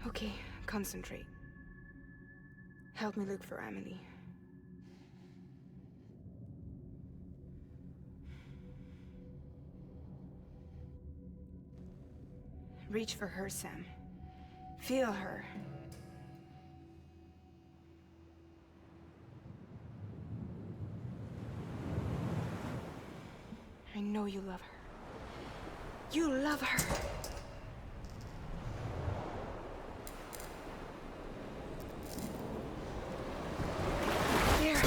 Okay, concentrate. Help me look for Amelie. Reach for her, Sam. Feel her. I know you love her. You love her! There!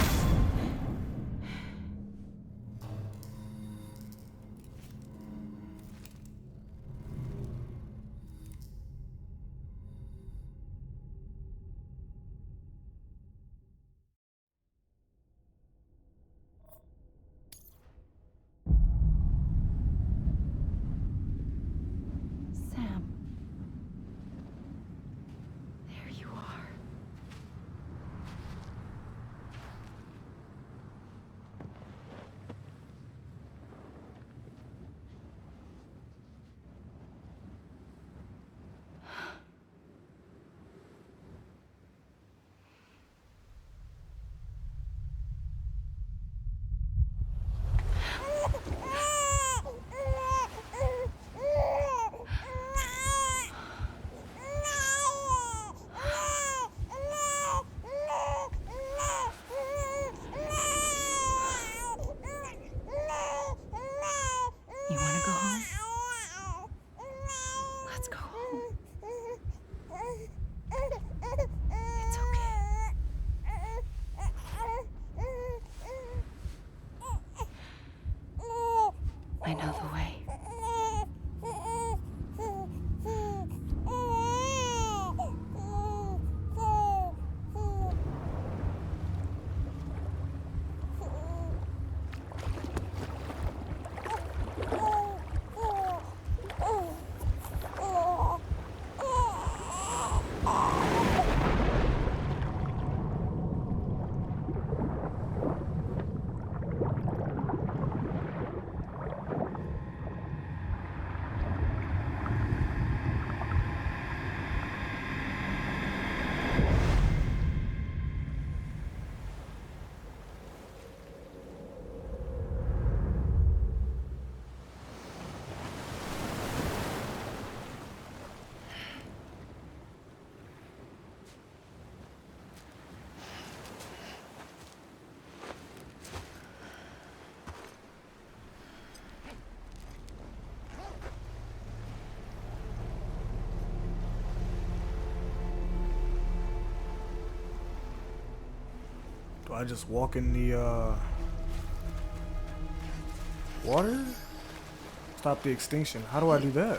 I just walk in the water? Stop the extinction. How do I do that?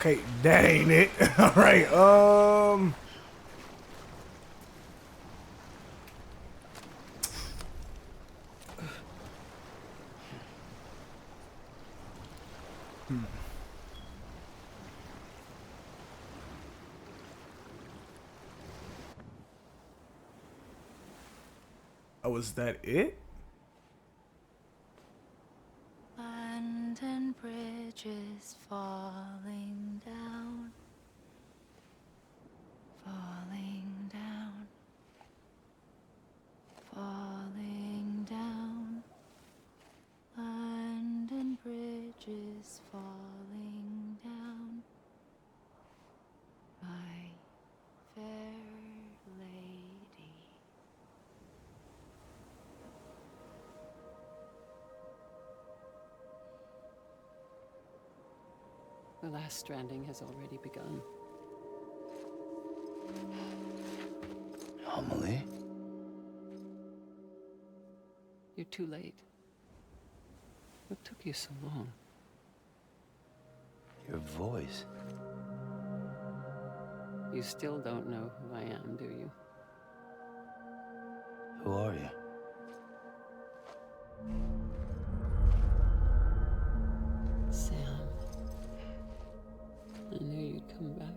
Okay, that ain't it. All right. Oh, was that it? London Bridge is falling down, falling down, falling down. London Bridge is falling down, my fair lady. The last stranding has already begun. Amelie? You're too late. What took you so long? Your voice. You still don't know who I am, do you? Who are you? Sam. I knew you'd come back.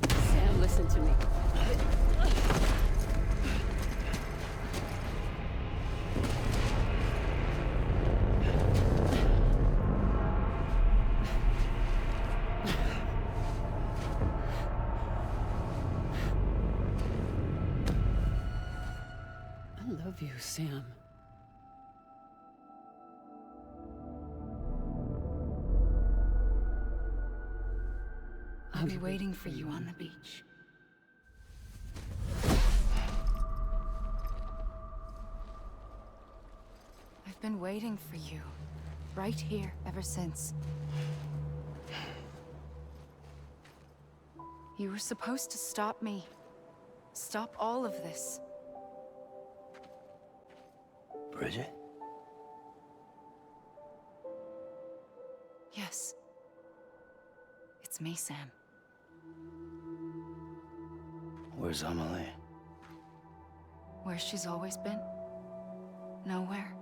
Sam, listen to me. I love you, Sam. I'll be waiting for you on the beach. I've been waiting for you, right here, ever since. You were supposed to stop me. Stop all of this. Bridget? Yes. It's me, Sam. Where's Amelie? Where she's always been? Nowhere.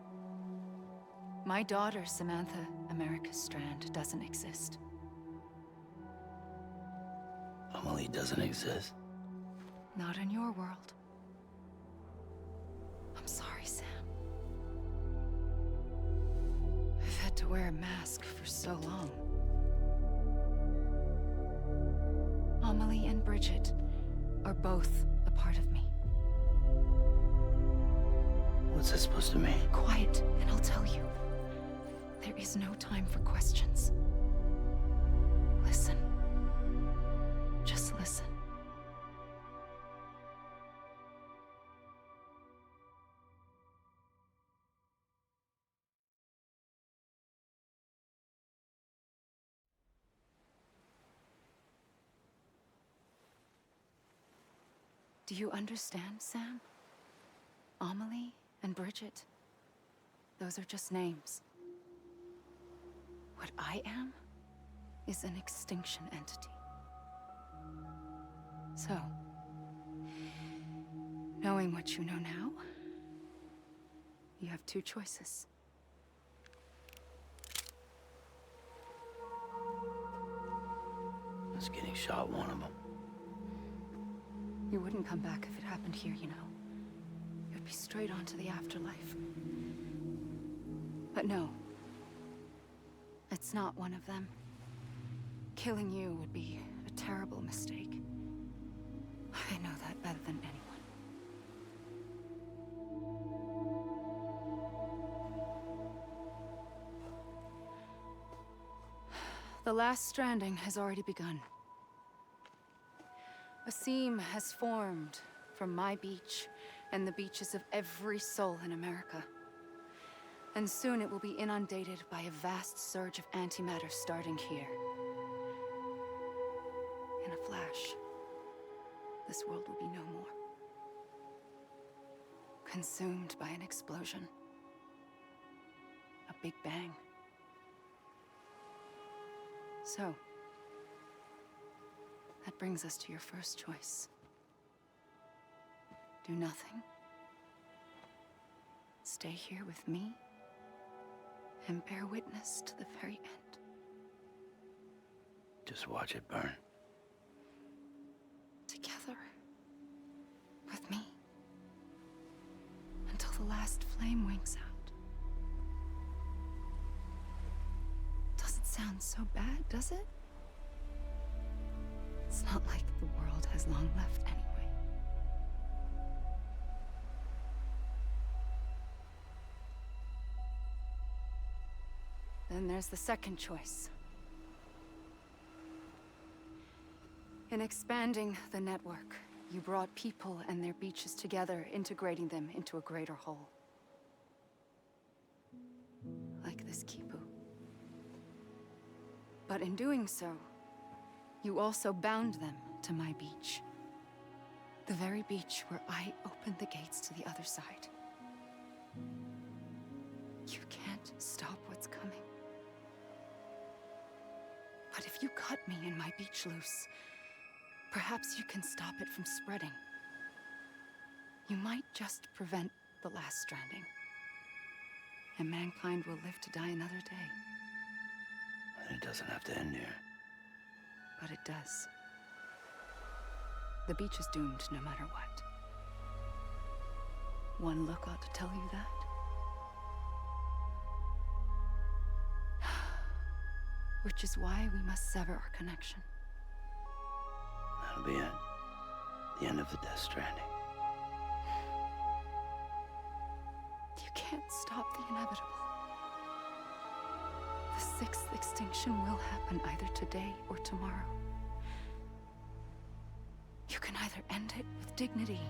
My daughter, Samantha America Strand, doesn't exist. Amelie doesn't exist. Not in your world. I'm sorry, Sam. I've had to wear a mask for so long. Amelie and Bridget are both a part of me. What's that supposed to mean? Quiet, and I'll tell you. There is no time for questions. Listen. Just listen. Do you understand, Sam? Amelie and Bridget, those are just names. What I am is an extinction entity. So, knowing what you know now, you have two choices. Does getting shot one of them? You wouldn't come back if it happened here, you know. You'd be straight on to the afterlife. But no. It's not one of them. Killing you would be a terrible mistake. I know that better than anyone. The last stranding has already begun. A seam has formed from my beach and the beaches of every soul in America. And soon it will be inundated by a vast surge of antimatter starting here. In a flash, this world will be no more. Consumed by an explosion. A big bang. So, that brings us to your first choice. Do nothing. Stay here with me, and bear witness to the very end. Just watch it burn. Together. With me. Until the last flame winks out. Doesn't sound so bad, does it? It's not like the world has long left anyway. Then there's the second choice. In expanding the network, you brought people and their beaches together, integrating them into a greater whole. Like this Kipu. But in doing so, you also bound them to my beach. The very beach where I opened the gates to the other side. You can't stop what's coming. But if you cut me and my beach loose, perhaps you can stop it from spreading. You might just prevent the last stranding. And mankind will live to die another day. It doesn't have to end here. But it does. The beach is doomed no matter what. One look ought to tell you that. Which is why we must sever our connection. That'll be it. The end of the Death Stranding. You can't stop the inevitable. The sixth extinction will happen either today or tomorrow. You can either end it with dignity,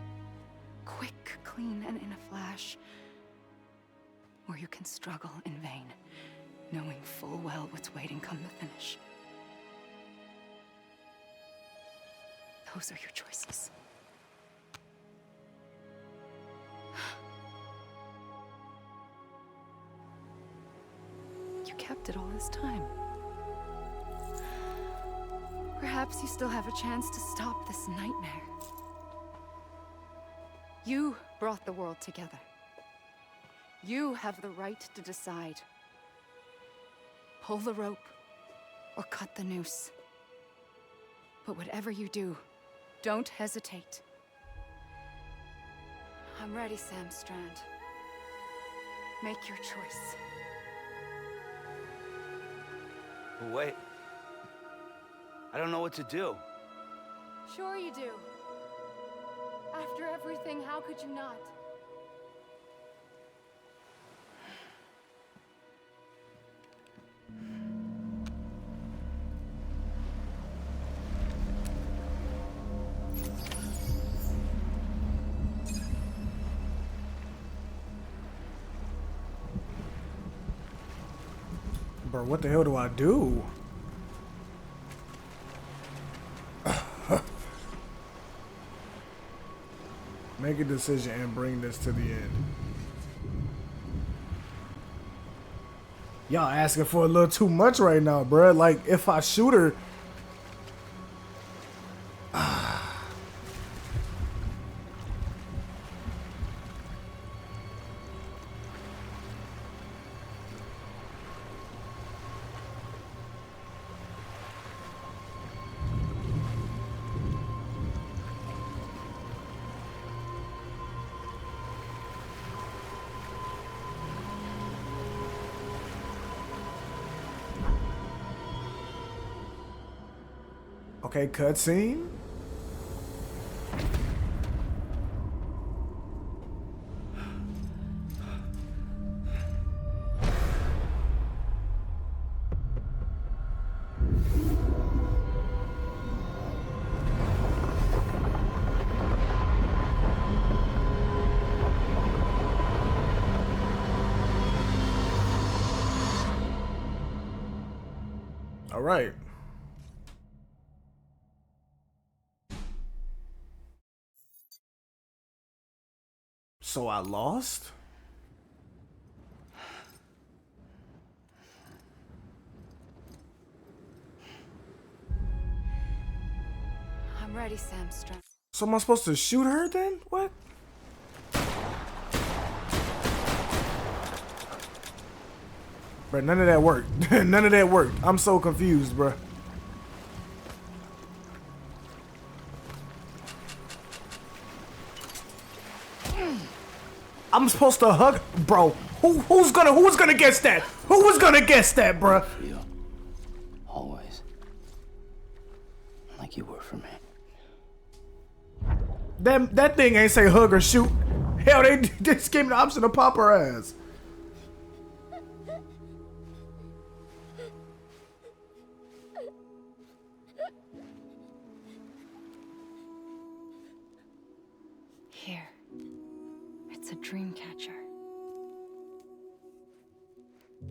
quick, clean, and in a flash, or you can struggle in vain, knowing full well what's waiting come the finish. Those are your choices. You kept it all this time. Perhaps you still have a chance to stop this nightmare. You brought the world together. You have the right to decide. Pull the rope or cut the noose. But whatever you do, don't hesitate. I'm ready, Sam Strand. Make your choice. But wait. I don't know what to do. Sure you do. After everything, how could you not? Bro, what the hell do I do? Make a decision and bring this to the end. Y'all asking for a little too much right now, bruh. Like, if I shoot her... Okay, cutscene. All right. So I lost? I'm ready, Sam Strand. So am I supposed to shoot her then? What? Bruh, none of that worked. None of that worked. I'm so confused, bruh. I'm supposed to hug, bro. Who's gonna guess that? Who was gonna guess that, bruh? For you. Always. Like you were for me. That thing ain't say hug or shoot. Hell, they just gave me the option to pop her ass. Here. It's a dream catcher.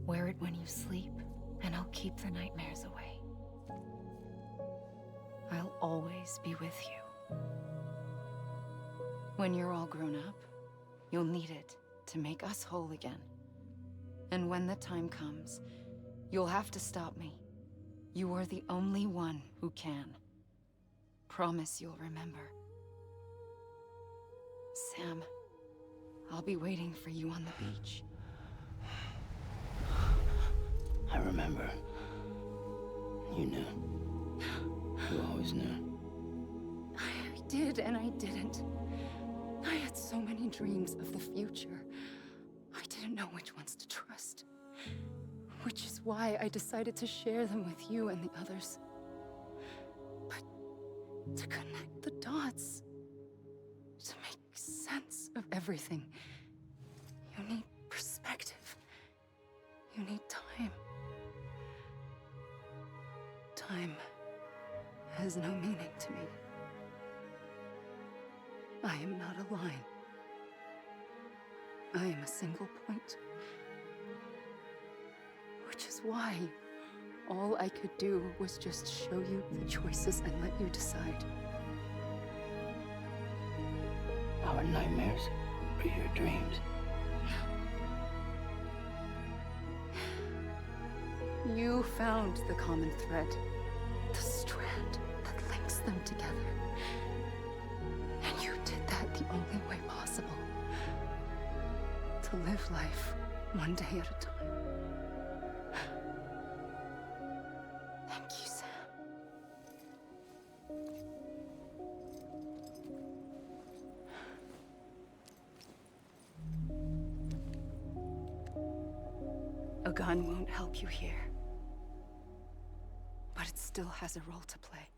Wear it when you sleep, and I'll keep the nightmares away. I'll always be with you. When you're all grown up, you'll need it to make us whole again. And when the time comes, you'll have to stop me. You are the only one who can. Promise you'll remember. Sam, I'll be waiting for you on the beach. I remember. You knew. You always knew. I did and I didn't. I had so many dreams of the future. I didn't know which ones to trust. Which is why I decided to share them with you and the others. But to connect the dots, to make sense of everything, you need perspective. You need time. Time has no meaning to me. I am not a line. I am a single point. Which is why all I could do was just show you the choices and let you decide. Our nightmares are your dreams. You found the common thread, the strand that links them together. And you did that the only way possible. To live life one day at a time. Thank you, Sam. A gun won't help you here. But it still has a role to play.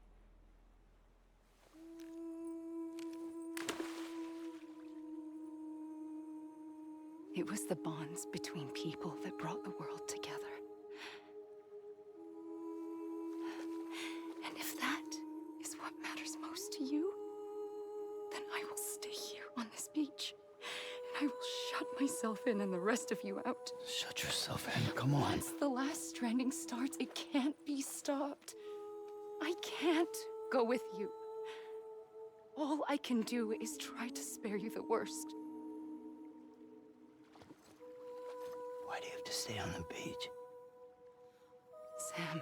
It was the bonds between people that brought the world together. And if that is what matters most to you, then I will stay here on this beach. And I will shut myself in and the rest of you out. Shut yourself in, come on. Once the last stranding starts, it can't be stopped. I can't go with you. All I can do is try to spare you the worst. Why do you have to stay on the beach? Sam,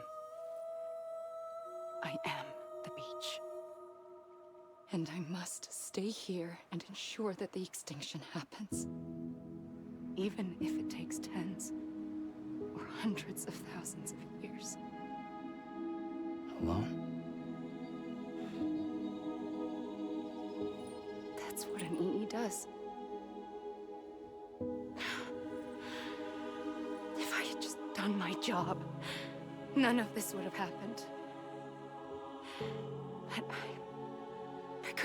I am the beach. And I must stay here and ensure that the extinction happens. Even if it takes tens or hundreds of thousands of years. Alone? That's what an EE does. If I had just done my job, none of this would have happened.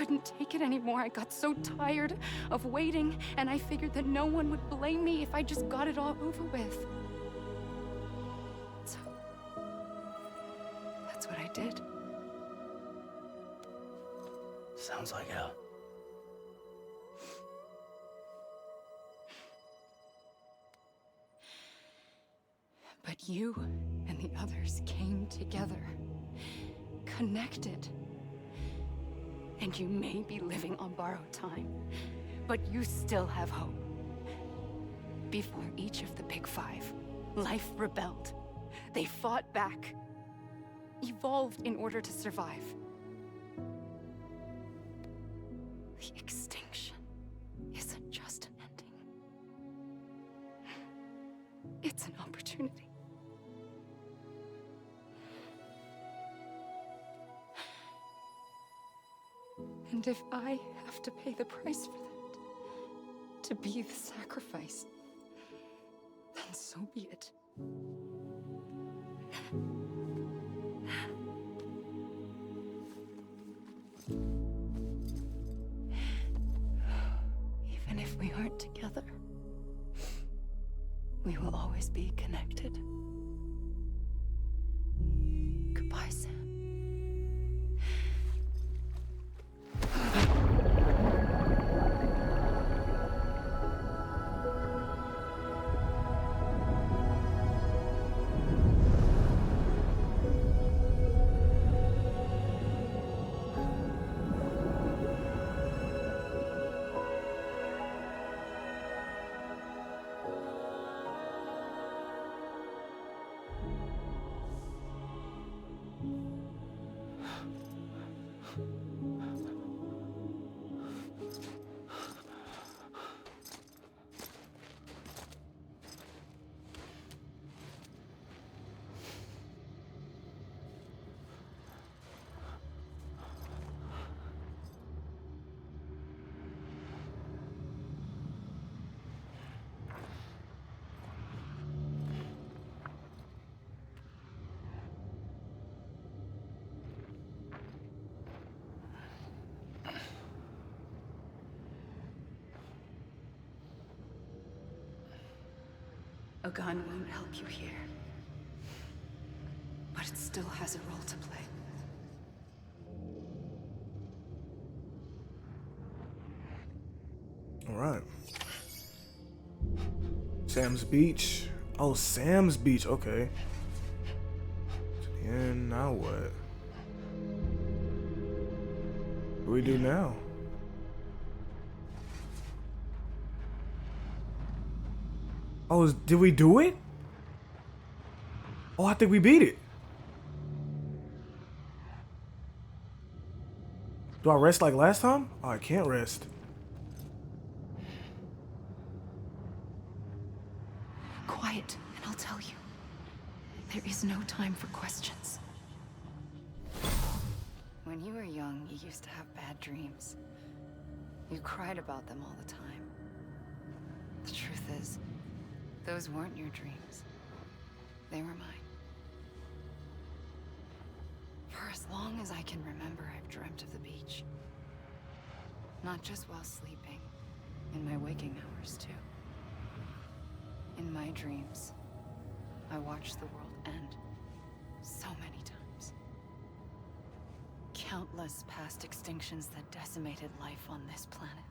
couldn't take it anymore. I got so tired of waiting, and I figured that no one would blame me if I just got it all over with. So, that's what I did. Sounds like hell. But you and the others came together, connected. And you may be living on borrowed time, but you still have hope. Before each of the Big Five, life rebelled. They fought back, evolved in order to survive. The extinction isn't just an ending. It's an opportunity. And if I have to pay the price for that, to be the sacrifice, then so be it. Even if we aren't together, we will always be connected. Goodbye, Sam. A gun won't help you here, but it still has a role to play. All right. Sam's Beach. Oh, Sam's Beach. Okay. And now what? What do we do now? Oh, did we do it? Oh, I think we beat it. Do I rest like last time? Oh, I can't rest. Quiet, and I'll tell you. There is no time for questions. When you were young, you used to have bad dreams. You cried about them all the time. The truth is, those weren't your dreams. They were mine. For as long as I can remember, I've dreamt of the beach. Not just while sleeping, in my waking hours too. In my dreams, I watched the world end so many times. Countless past extinctions that decimated life on this planet.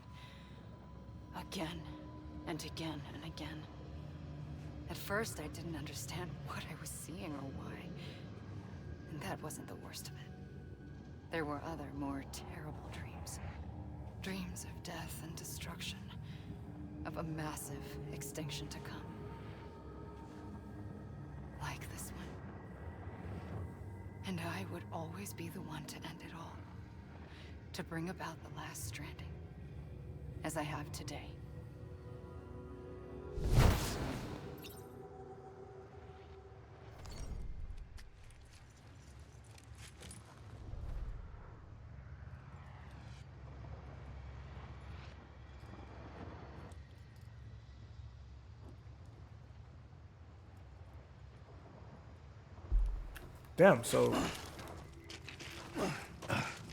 Again and again and again. At first, I didn't understand what I was seeing or why. And that wasn't the worst of it. There were other, more terrible dreams. Dreams of death and destruction. Of a massive extinction to come. Like this one. And I would always be the one to end it all. To bring about the last stranding. As I have today. Damn, so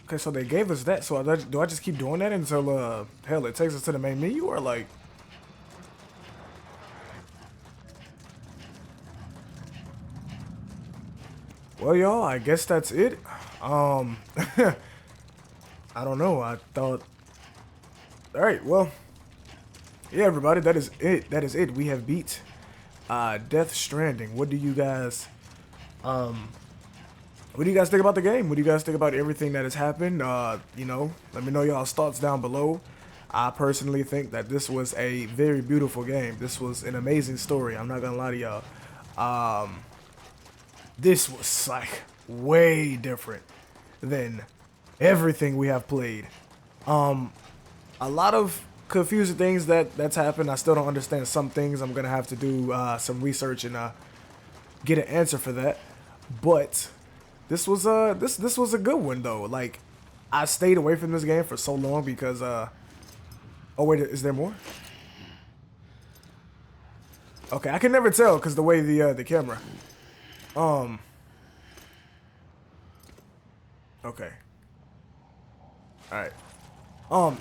Okay, so they gave us that. So do I just keep doing that until hell, it takes us to the main menu, or like? Well, y'all, I guess that's it. I don't know. I thought. All right, well, yeah, everybody, that is it. That is it. We have beat Death Stranding. What do you guys think about the game? What do you guys think about everything that has happened? You know, let me know y'all's thoughts down below. I personally think that this was a very beautiful game. This was an amazing story. I'm not gonna lie to y'all. This was like way different than everything we have played. A lot of confusing things that's happened. I still don't understand some things. I'm gonna have to do some research and get an answer for that. But this was this was a good one though. Like, I stayed away from this game for so long because oh wait, is there more? Okay, I can never tell because the way the camera. Okay. Alright.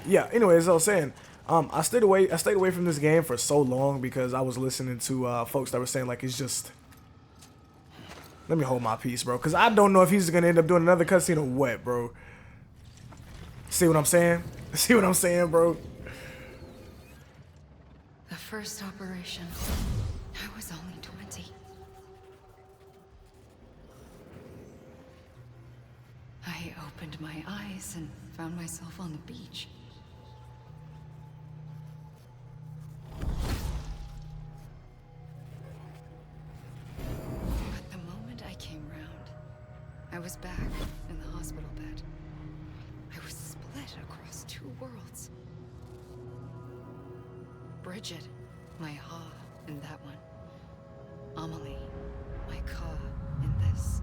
Yeah, anyways, as I was saying, I stayed away from this game for so long because I was listening to folks that were saying like it's just. Let me hold my peace, bro, because I don't know if he's gonna end up doing another cutscene or what, bro. See what I'm saying? See what I'm saying, bro? The first operation, I was only 20. I opened my eyes and found myself on the beach. But the moment I came round, I was back in the hospital bed. I was split across two worlds. Bridget, my Ha in that one. Amelie, my Ka in this.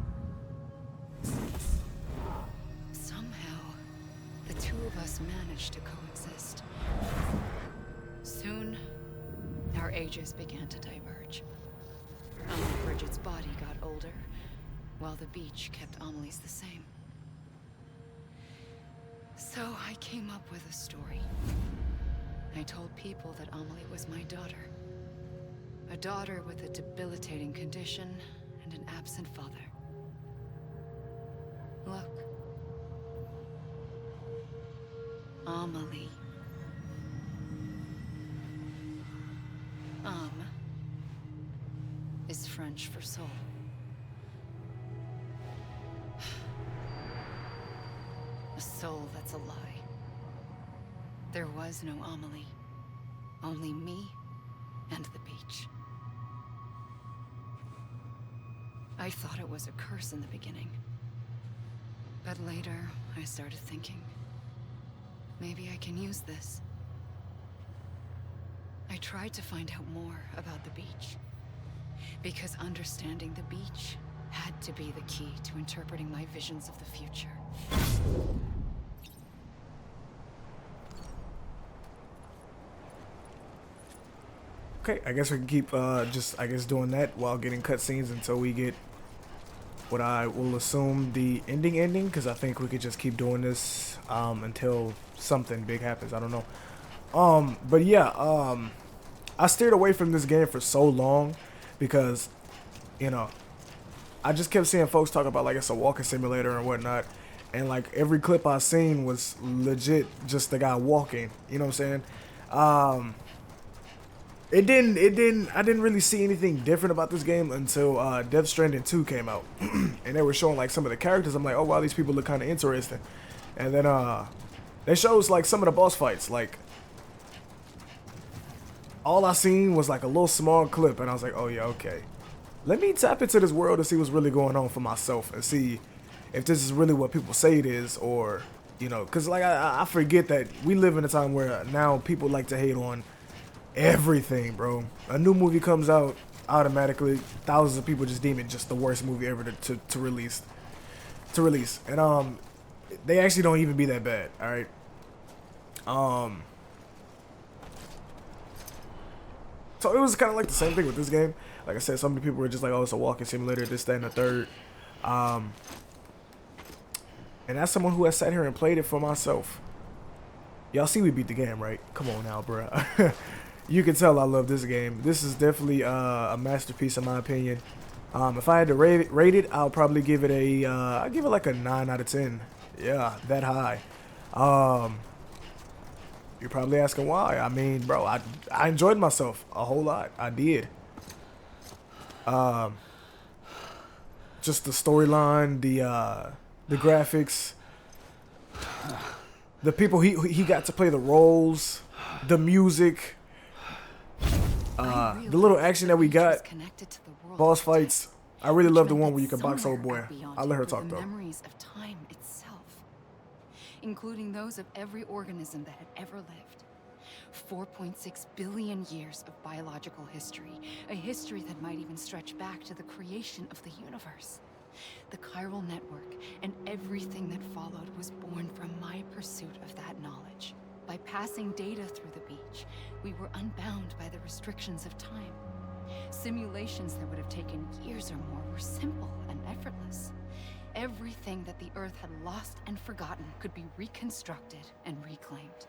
Somehow, the two of us managed to coexist. Soon, our ages began to diverge. Bridget's body got older, while the beach kept Amelie's the same. So I came up with a story. I told people that Amelie was my daughter. A daughter with a debilitating condition and an absent father. Look. Amelie. Is French for soul. A soul that's a lie. There was no Amelie. Only me and the beach. I thought it was a curse in the beginning. But later, I started thinking, maybe I can use this. I tried to find out more about the beach. Because understanding the beach had to be the key to interpreting my visions of the future. Okay, I guess we can keep just doing that while getting cutscenes until we get what I will assume the ending, because I think we could just keep doing this until something big happens. I don't know. But yeah, I steered away from this game for so long because, you know, I just kept seeing folks talk about like it's a walking simulator and whatnot, and like every clip I seen was legit just the guy walking. You know what I'm saying? I didn't really see anything different about this game until Death Stranding 2 came out. And they were showing like some of the characters. I'm like, oh wow, these people look kind of interesting. And then they shows like some of the boss fights. Like, all I seen was like a little small clip, and I was like, oh yeah, okay. Let me tap into this world and see what's really going on for myself, and see if this is really what people say it is, or, you know, because like I forget that we live in a time where now people like to hate on everything, bro. A new movie comes out, automatically thousands of people just deem it just the worst movie ever to release. And they actually don't even be that bad. All right. So it was kind of like the same thing with this game. Like I said, so many people were just like, oh, it's a walking simulator, this, that, and the third. And that's someone who has sat here and played it for myself. Y'all see we beat the game, right? Come on now, bruh. You can tell I love this game. This is definitely a masterpiece in my opinion. If I had to rate it, I'll probably give it a I'll give it like a 9 out of 10. Yeah, that high. You're probably asking why. I mean, bro, I enjoyed myself a whole lot. I did. Just the storyline, the graphics, the people he got to play the roles, the music, the little action that we got, boss fights. I really love the one where you can box old boy. I'll let her talk though. Memories of time itself, including those of every organism that had ever lived. 4.6 billion years of biological history, a history that might even stretch back to the creation of the universe. The chiral network and everything that followed was born from my pursuit of that knowledge. By passing data through the beach, we were unbound by the restrictions of time. Simulations that would have taken years or more were simple and effortless. Everything that the Earth had lost and forgotten could be reconstructed and reclaimed.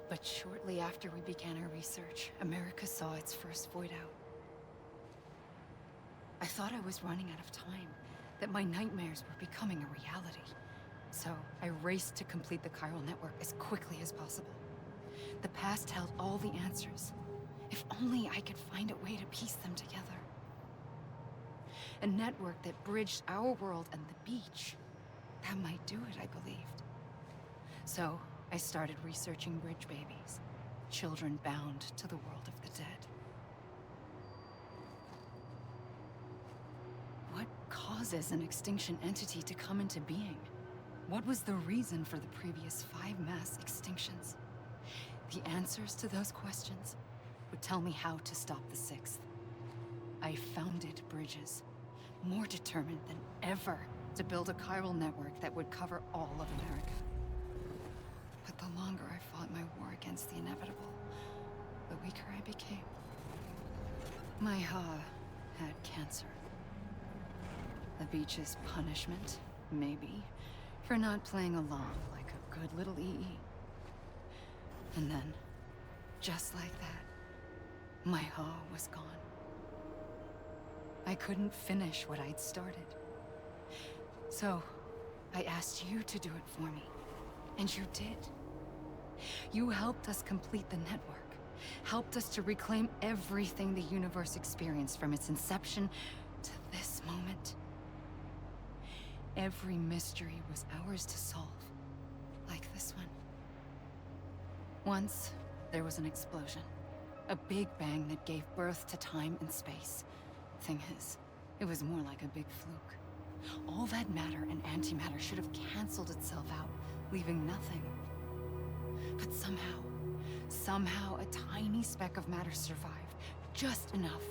But shortly after we began our research, America saw its first void out. I thought I was running out of time, that my nightmares were becoming a reality. So I raced to complete the chiral network as quickly as possible. The past held all the answers. If only I could find a way to piece them together. A network that bridged our world and the beach. That might do it, I believed. So I started researching bridge babies, children bound to the world of the dead. What causes an extinction entity to come into being? What was the reason for the previous 5 mass extinctions? The answers to those questions would tell me how to stop the 6th. I founded bridges, more determined than ever to build a chiral network that would cover all of America. But the longer I fought my war against the inevitable, the weaker I became. My Ha had cancer. The beach's punishment, maybe, for not playing along like a good little EE. And then, just like that, my Ha was gone. I couldn't finish what I'd started. So, I asked you to do it for me. And you did. You helped us complete the network. Helped us to reclaim everything the universe experienced from its inception to this moment. Every mystery was ours to solve. Like this one. Once, there was an explosion. A big bang that gave birth to time and space. Thing is, it was more like a big fluke. All that matter and antimatter should have canceled itself out, leaving nothing. But somehow a tiny speck of matter survived. Just enough.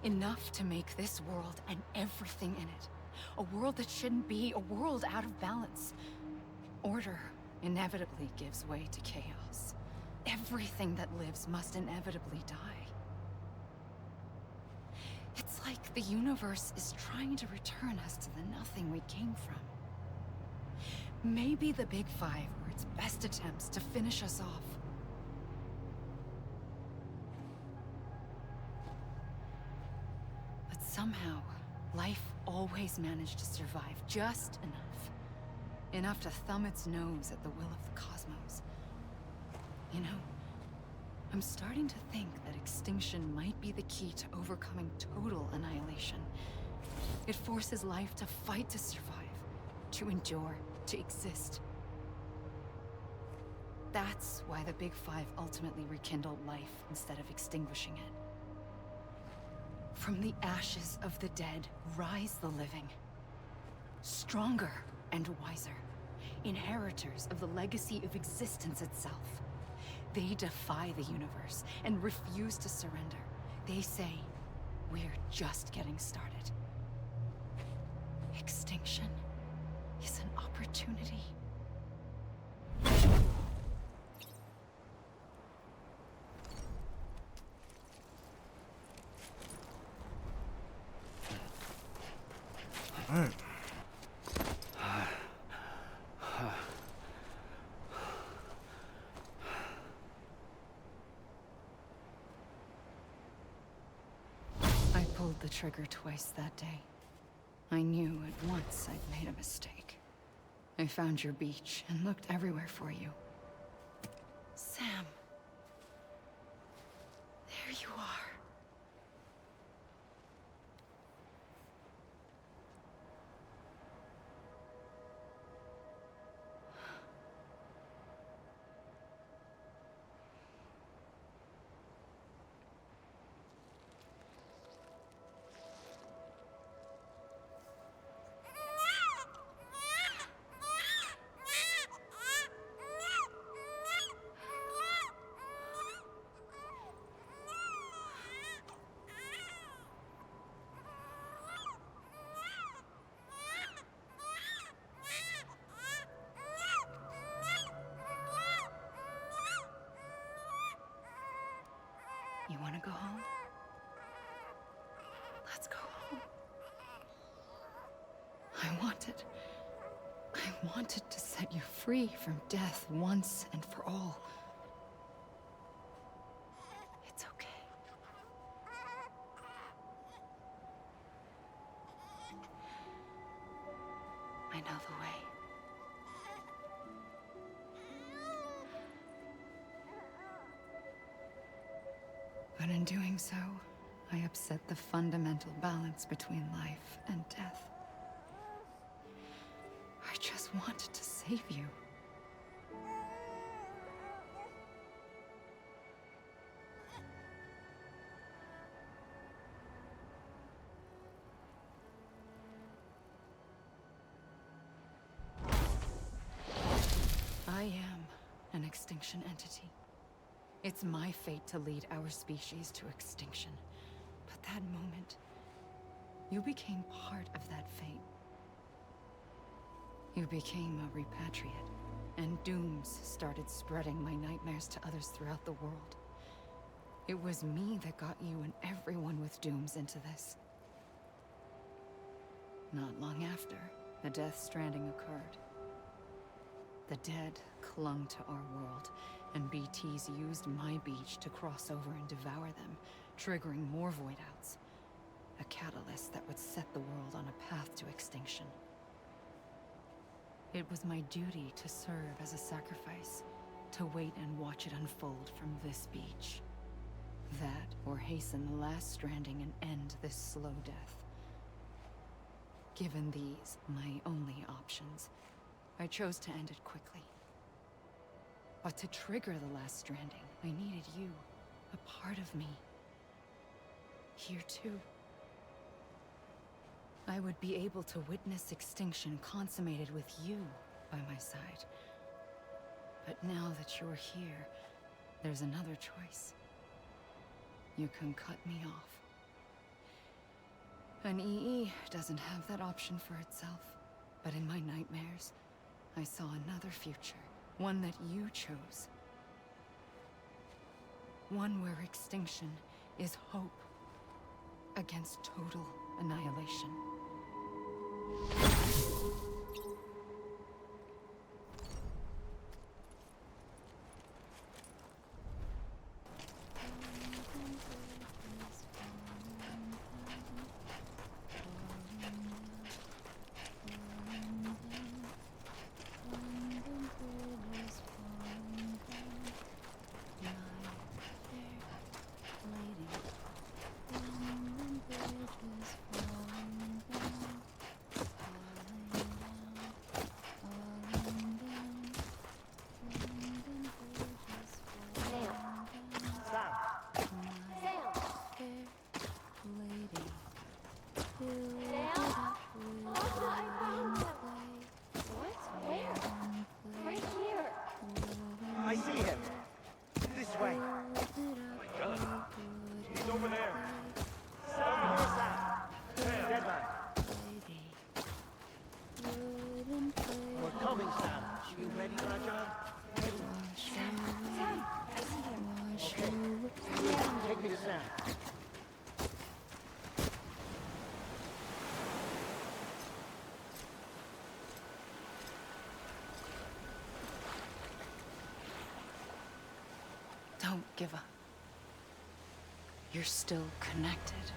Enough to make this world and everything in it. A world that shouldn't be, a world out of balance. Order inevitably gives way to chaos. Everything that lives must inevitably die. It's like the universe is trying to return us to the nothing we came from. Maybe the Big Five were its best attempts to finish us off. But somehow, life always managed to survive just enough. Enough to thumb its nose at the will of the cosmos. You know, I'm starting to think that extinction might be the key to overcoming total annihilation. It forces life to fight to survive, to endure, to exist. That's why the Big Five ultimately rekindled life instead of extinguishing it. From the ashes of the dead rise the living. Stronger and wiser. Inheritors of the legacy of existence itself. They defy the universe and refuse to surrender. They say, we're just getting started. Extinction is an opportunity. the trigger twice that day. I knew at once I'd made a mistake. I found your beach and looked everywhere for you. Sam. There you are. You want to go home? Let's go home. I wanted to set you free from death once and for all. It's okay. I know the way. But in doing so, I upset the fundamental balance between life and death. I just wanted to save you. I am an extinction entity. It's my fate to lead our species to extinction. But that moment, you became part of that fate. You became a repatriate, and dooms started spreading my nightmares to others throughout the world. It was me that got you and everyone with dooms into this. Not long after, the Death Stranding occurred. The dead clung to our world, and BTs used my beach to cross over and devour them, triggering more void outs. A catalyst that would set the world on a path to extinction. It was my duty to serve as a sacrifice, to wait and watch it unfold from this beach. That, or hasten the last stranding and end this slow death. Given these, my only options, I chose to end it quickly. But to trigger the last stranding, I needed you, a part of me. Here too. I would be able to witness extinction consummated with you by my side. But now that you're here, there's another choice. You can cut me off. An EE doesn't have that option for itself. But in my nightmares, I saw another future. One that you chose. One where extinction is hope against total annihilation. I see him. This way. Oh my god. He's over there. Deadman. We're coming, Sam. You ready for our job? Sam, I see him. Okay. Take me to Sam. Don't give up. You're still connected.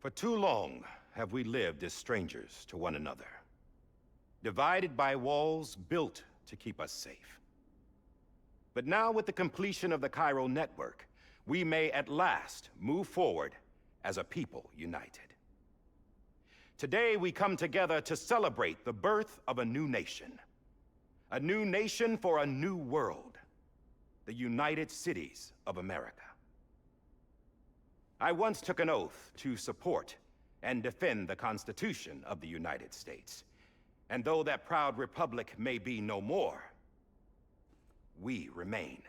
For too long have we lived as strangers to one another, divided by walls built to keep us safe. But now, with the completion of the Cairo network, we may at last move forward as a people united. Today, we come together to celebrate the birth of a new nation. A new nation for a new world. The United Cities of America. I once took an oath to support and defend the Constitution of the United States. And though that proud republic may be no more, we remain.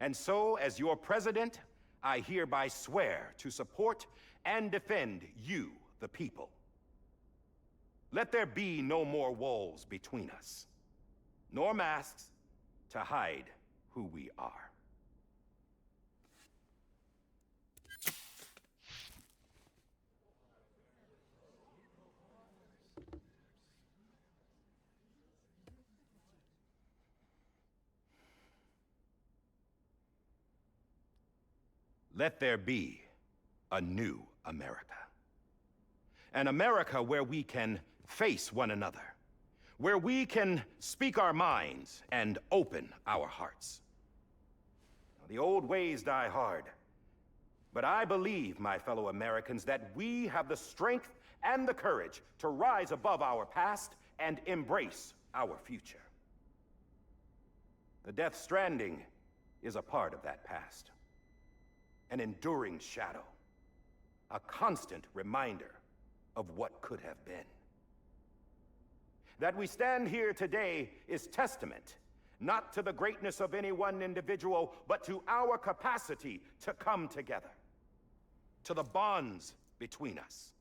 And so, as your president, I hereby swear to support and defend you, the people. Let there be no more walls between us, nor masks to hide who we are. Let there be a new America. An America where we can face one another, where we can speak our minds and open our hearts. The old ways die hard, but I believe, my fellow Americans, that we have the strength and the courage to rise above our past and embrace our future. The Death Stranding is a part of that past. An enduring shadow, a constant reminder of what could have been. That we stand here today is testament, not to the greatness of any one individual, but to our capacity to come together, to the bonds between us,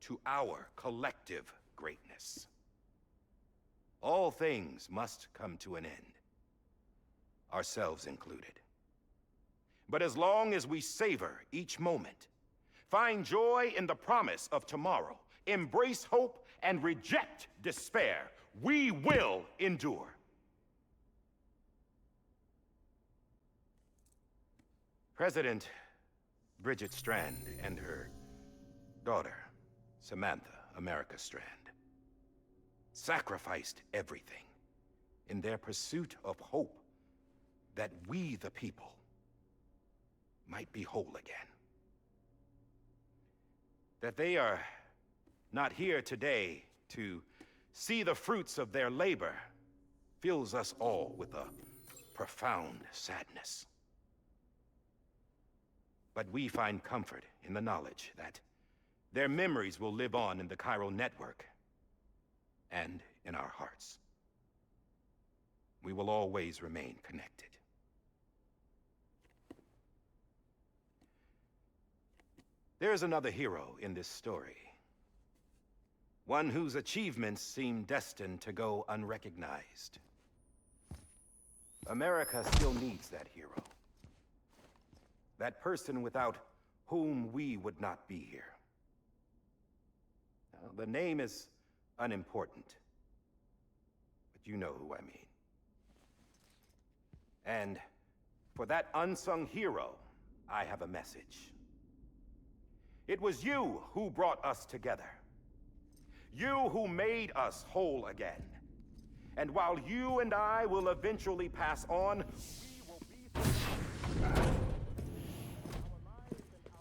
to our collective greatness. All things must come to an end, ourselves included. But as long as we savor each moment, find joy in the promise of tomorrow, embrace hope, and reject despair, we will endure. President Bridget Strand and her daughter, Samantha America Strand, sacrificed everything in their pursuit of hope that we, the people, might be whole again. That they are not here today to see the fruits of their labor fills us all with a profound sadness. But we find comfort in the knowledge that their memories will live on in the Cairo network and in our hearts. We will always remain connected. There is another hero in this story. One whose achievements seem destined to go unrecognized. America still needs that hero. That person without whom we would not be here. Now, the name is unimportant, but you know who I mean. And for that unsung hero, I have a message. It was you who brought us together. You who made us whole again. And while you and I will eventually pass on, we will be...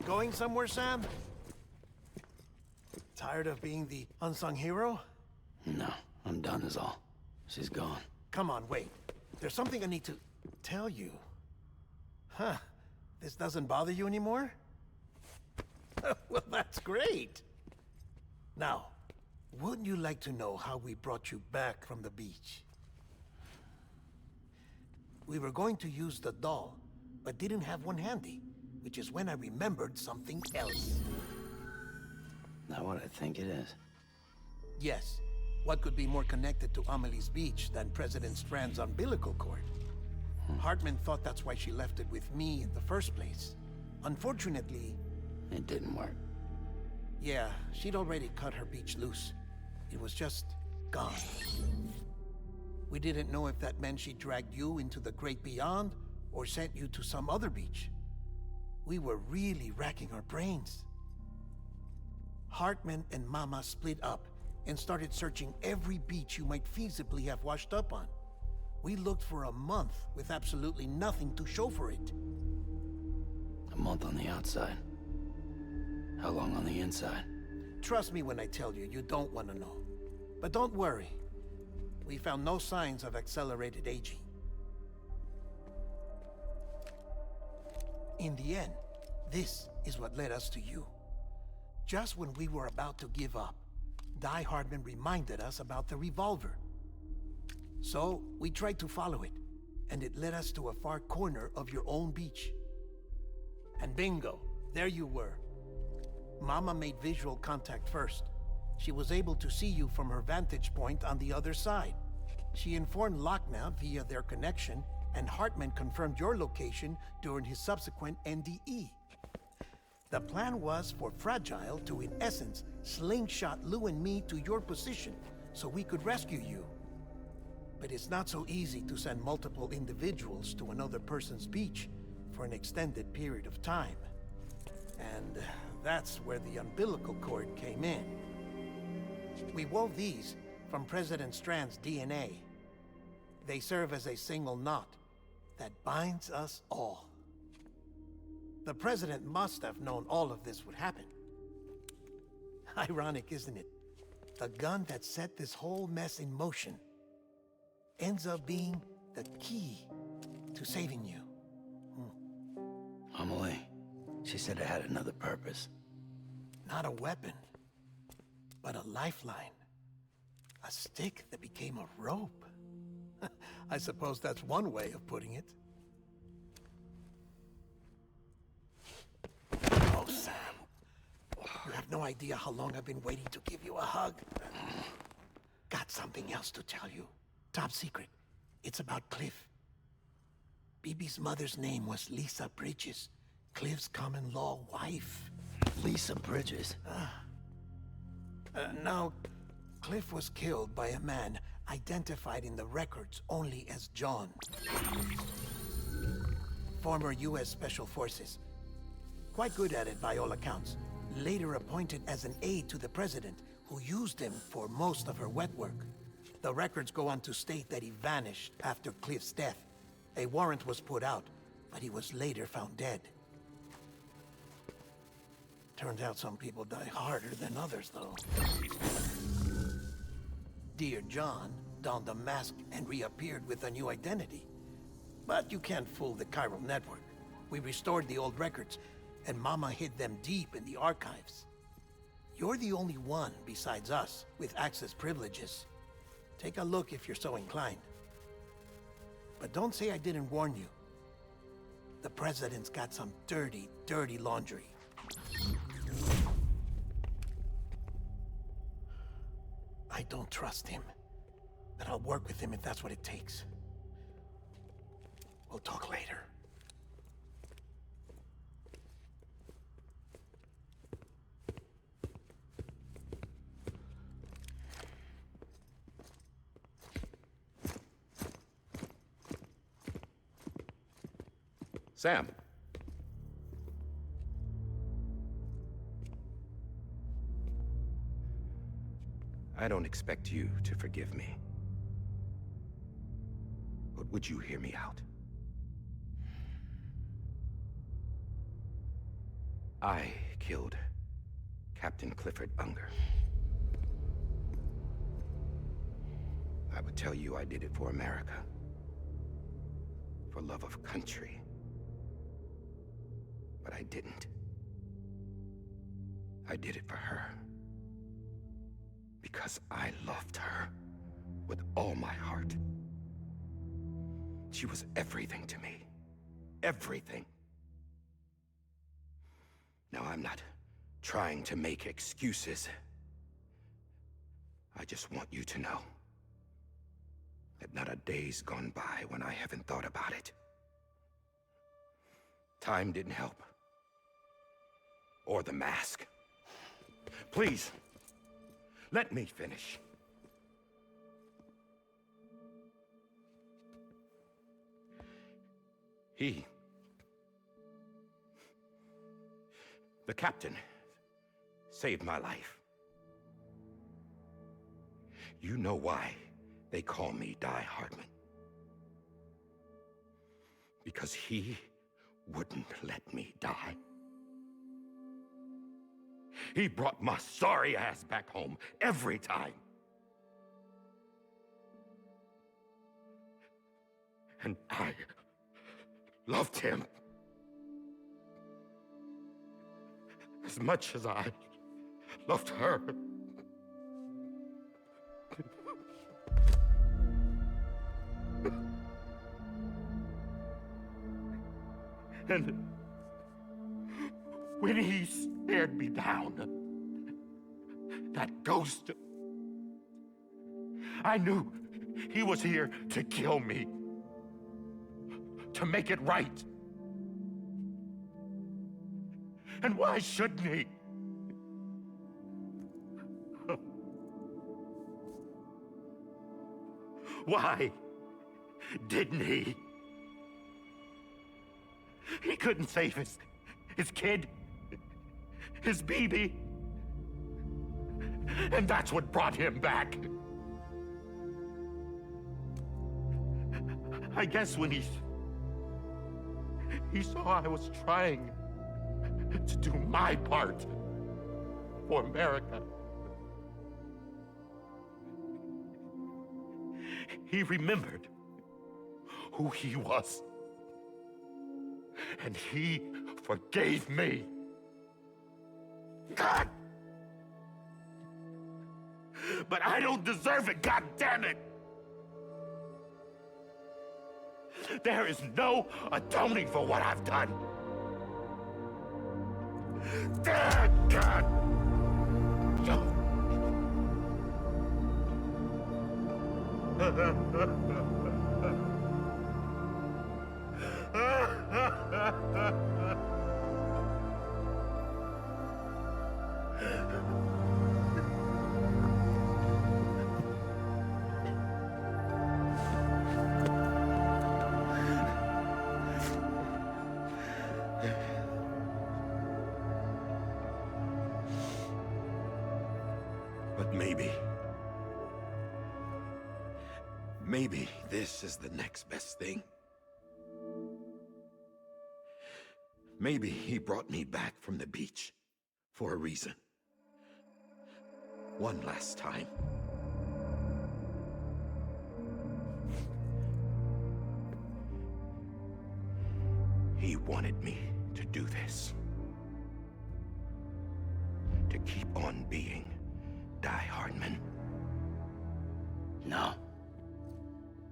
Going somewhere, Sam? Tired of being the unsung hero? No, I'm done is all. She's gone. Come on, wait. There's something I need to tell you. Huh. This doesn't bother you anymore? Well, that's great. Now, wouldn't you like to know how we brought you back from the beach? We were going to use the doll, but didn't have one handy, which is when I remembered something else. Not what I think it is. Yes. What could be more connected to Amelie's beach than President Strand's umbilical cord? Hartman thought that's why she left it with me in the first place. Unfortunately... It didn't work. Yeah, she'd already cut her beach loose. It was just gone. We didn't know if that meant she dragged you into the great beyond, or sent you to some other beach. We were really racking our brains. Hartman and Mama split up and started searching every beach you might feasibly have washed up on. We looked for a month with absolutely nothing to show for it. A month on the outside. How long on the inside? Trust me when I tell you, you don't want to know. But don't worry. We found no signs of accelerated aging. In the end, this is what led us to you. Just when we were about to give up, Die Hardman reminded us about the revolver. So, we tried to follow it, and it led us to a far corner of your own beach. And bingo, there you were. Mama made visual contact first. She was able to see you from her vantage point on the other side. She informed Lochner via their connection, and Hartman confirmed your location during his subsequent NDE. The plan was for Fragile to, in essence, slingshot Lou and me to your position so we could rescue you. But it's not so easy to send multiple individuals to another person's beach for an extended period of time. And that's where the umbilical cord came in. We wove these from President Strand's DNA. They serve as a single knot that binds us all. The President must have known all of this would happen. Ironic, isn't it? The gun that set this whole mess in motion ends up being the key to saving you. Amelie, she said it had another purpose. Not a weapon, but a lifeline. A stick that became a rope. I suppose that's one way of putting it. Oh, Sam. You have no idea how long I've been waiting to give you a hug. Got something else to tell you. Top secret. It's about Cliff. BB's mother's name was Lisa Bridges, Cliff's common-law wife. Lisa Bridges? Now, Cliff was killed by a man identified in the records only as John. Former U.S. Special Forces. Quite good at it by all accounts. Later appointed as an aide to the president, who used him for most of her wet work. The records go on to state that he vanished after Cliff's death. A warrant was put out, but he was later found dead. Turns out some people die harder than others, though. Dear John donned a mask and reappeared with a new identity. But you can't fool the chiral network. We restored the old records, and Mama hid them deep in the archives. You're the only one, besides us, with access privileges. Take a look if you're so inclined. But don't say I didn't warn you. The President's got some dirty, dirty laundry. I don't trust him, but I'll work with him if that's what it takes. We'll talk later. Sam. I don't expect you to forgive me. But would you hear me out? I killed Captain Clifford Unger. I would tell you I did it for America. For love of country. But I didn't. I did it for her. Because I loved her with all my heart. She was everything to me. Everything. Now, I'm not trying to make excuses. I just want you to know that not a day's gone by when I haven't thought about it. Time didn't help. Or the mask. Please, let me finish. The captain saved my life. You know why they call me Die Hardman? Because he wouldn't let me die. He brought my sorry ass back home every time. And I loved him as much as I loved her. And when he stared me down, that ghost, I knew he was here to kill me, to make it right. And why shouldn't he? Why didn't he? He couldn't save his kid, his baby. And that's what brought him back. I guess when he saw I was trying to do my part for America, he remembered who he was. And he forgave me. God! But I don't deserve it, God damn it! There is no atoning for what I've done. God! But maybe this is the next best thing. Maybe he brought me back from the beach for a reason. One last time. He wanted me to do this. To keep on being Die Hardman. No.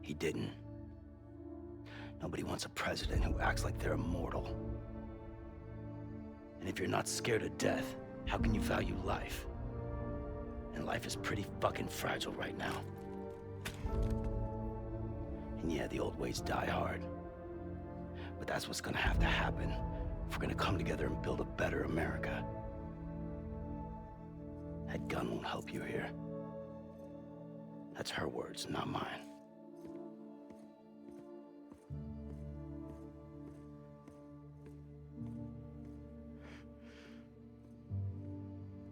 He didn't. Nobody wants a president who acts like they're immortal. And if you're not scared of death, how can you value life? And life is pretty fucking fragile right now. And yeah, the old ways die hard. But that's what's gonna have to happen if we're gonna come together and build a better America. That gun won't help you here. That's her words, not mine.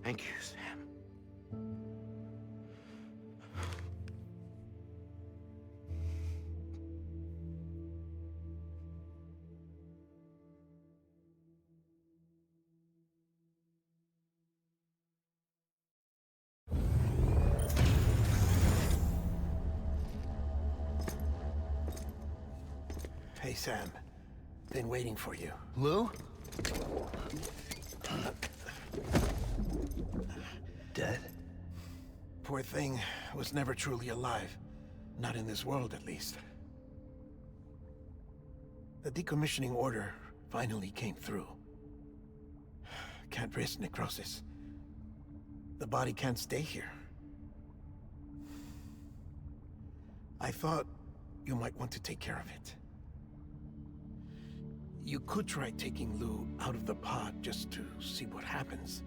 Thank you, Sam. Hey, Sam. Been waiting for you. Lou? Dead? Poor thing was never truly alive. Not in this world, at least. The decommissioning order finally came through. Can't risk necrosis. The body can't stay here. I thought you might want to take care of it. You could try taking Lou out of the pod just to see what happens.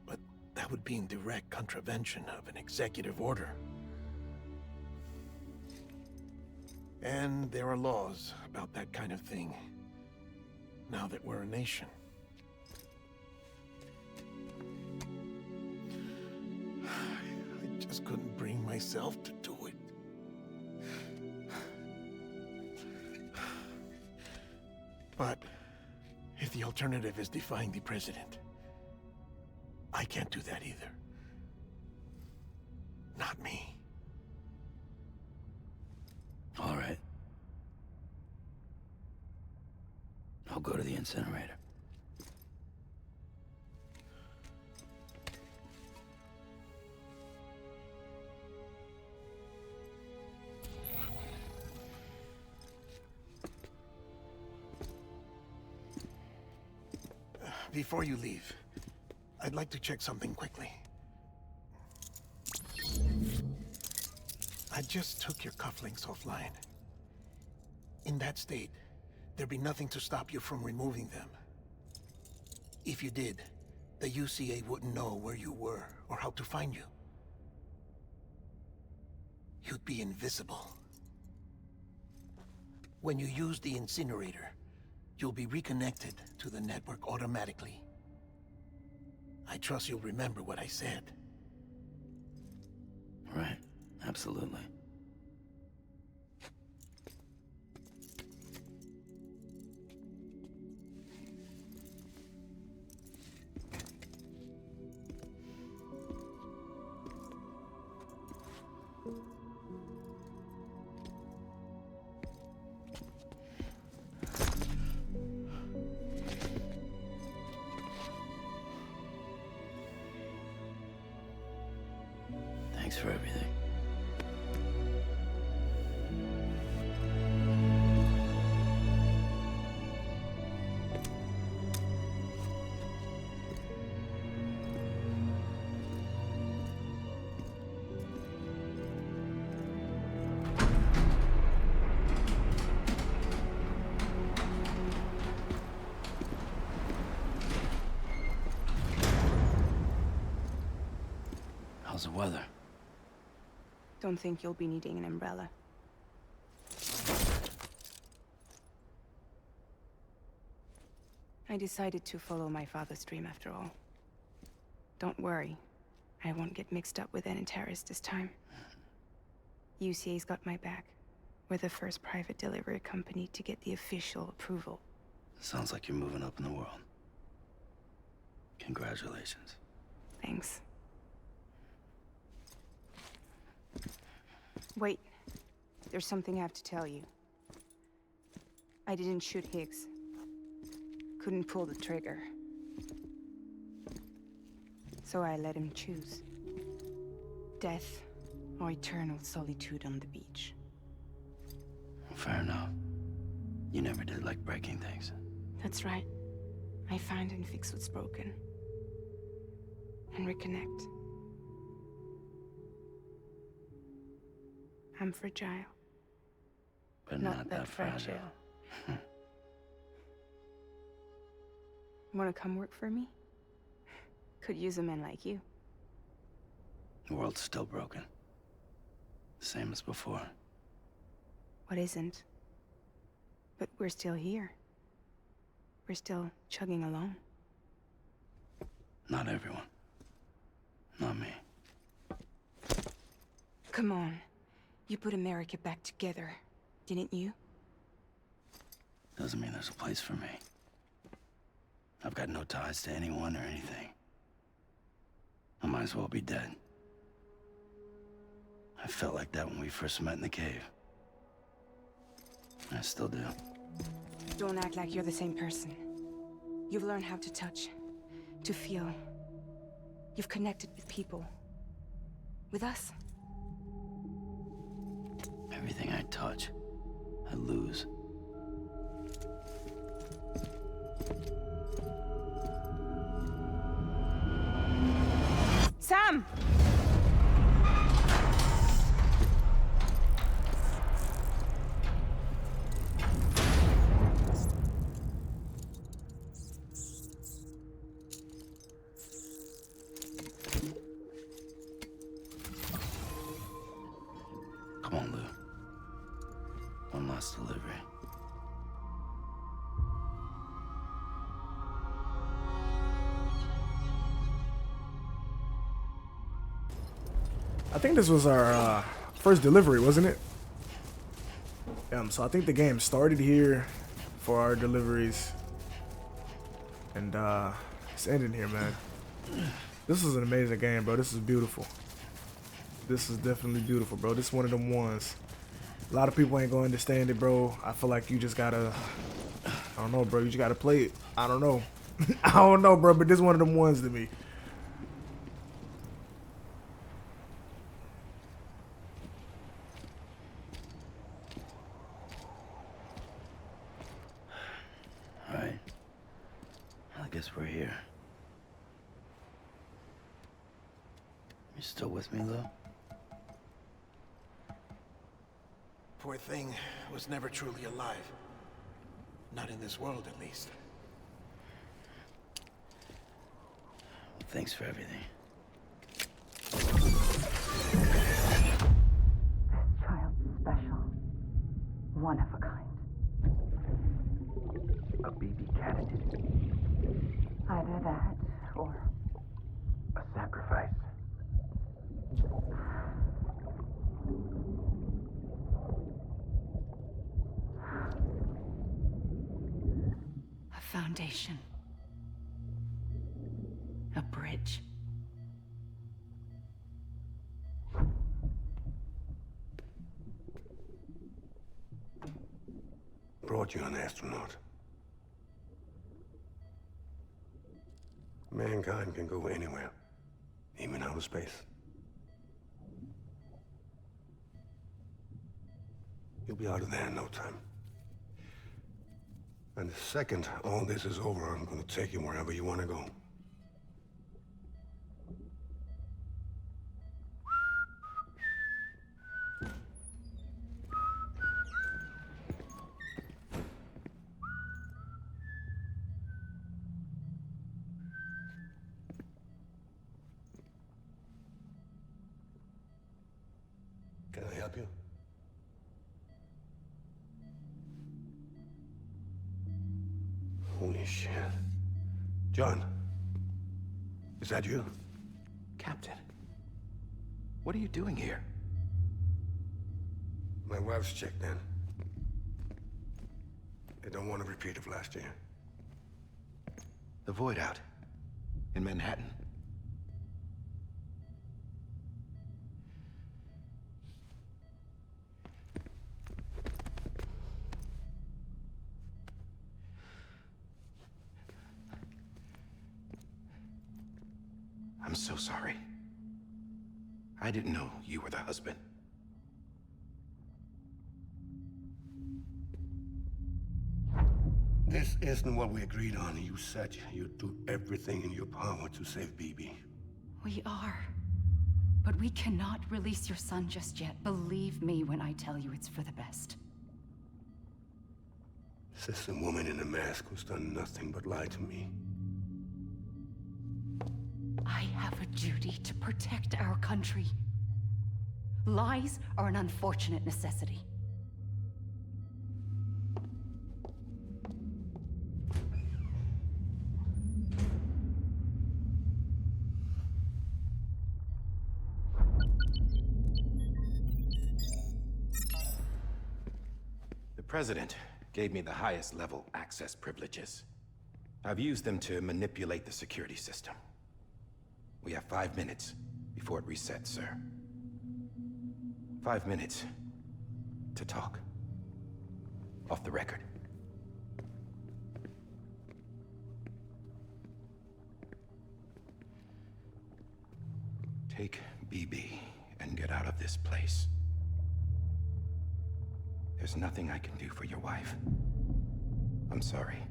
But that would be in direct contravention of an executive order. And there are laws about that kind of thing, now that we're a nation. just couldn't bring myself to do it. But if the alternative is defying the president, I can't do that either. Not me. All right. I'll go to the incinerator. Before you leave, I'd like to check something quickly. I just took your cufflinks offline. In that state, there'd be nothing to stop you from removing them. If you did, the UCA wouldn't know where you were or how to find you. You'd be invisible. When you use the incinerator, you'll be reconnected to the network automatically. I trust you'll remember what I said. Right. Absolutely. Thanks for everything. How's the weather? Don't think you'll be needing an umbrella. I decided to follow my father's dream after all. Don't worry, I won't get mixed up with any terrorists this time. UCA's got my back. We're the first private delivery company to get the official approval. Sounds like you're moving up in the world. Congratulations. Thanks. Wait, there's something I have to tell you. I didn't shoot Higgs. Couldn't pull the trigger. So I let him choose. Death or eternal solitude on the beach. Fair enough. You never did like breaking things. That's right. I find and fix what's broken. And reconnect. I'm fragile. But not that fragile. Wanna come work for me? Could use a man like you. The world's still broken. Same as before. What isn't? But we're still here. We're still chugging along. Not everyone. Not me. Come on. You put America back together, didn't you? Doesn't mean there's a place for me. I've got no ties to anyone or anything. I might as well be dead. I felt like that when we first met in the cave. I still do. Don't act like you're the same person. You've learned how to touch, to feel. You've connected with people. With us. Everything I touch, I lose. Sam! Come on, Lou. One last delivery. I think this was our first delivery, wasn't it? So I think the game started here for our deliveries, and it's ending here, man. This is an amazing game, bro. This is beautiful. This is definitely beautiful, bro. This is one of them ones. A lot of people ain't gonna understand it, bro. I feel like you just gotta, I don't know, bro. You just gotta play it. I don't know. I don't know, bro, but this is one of them ones to me. All right. I guess we're here. You still with me, Lou? Poor thing was never truly alive. Not in this world, at least. Thanks for everything. This child's special. One of a kind. A BB candidate. Either that, or A sacrifice. A foundation. A bridge. Brought you an astronaut. Mankind can go anywhere, even outer space. You'll be out of there in no time. And the second all this is over, I'm gonna take you wherever you want to go. Can I help you? Holy shit. John, is that you? Captain, what are you doing here? My wife's checked in. They don't want a repeat of last year. The Void out. In Manhattan. I'm so sorry. I didn't know you were the husband. This isn't what we agreed on. You said you'd do everything in your power to save BB. We are. But we cannot release your son just yet. Believe me when I tell you it's for the best. This is a woman in a mask who's done nothing but lie to me. I have a duty to protect our country. Lies are an unfortunate necessity. The President gave me the highest level access privileges. I've used them to manipulate the security system. We have 5 minutes before it resets, sir. 5 minutes to talk. Off the record. Take BB and get out of this place. There's nothing I can do for your wife. I'm sorry.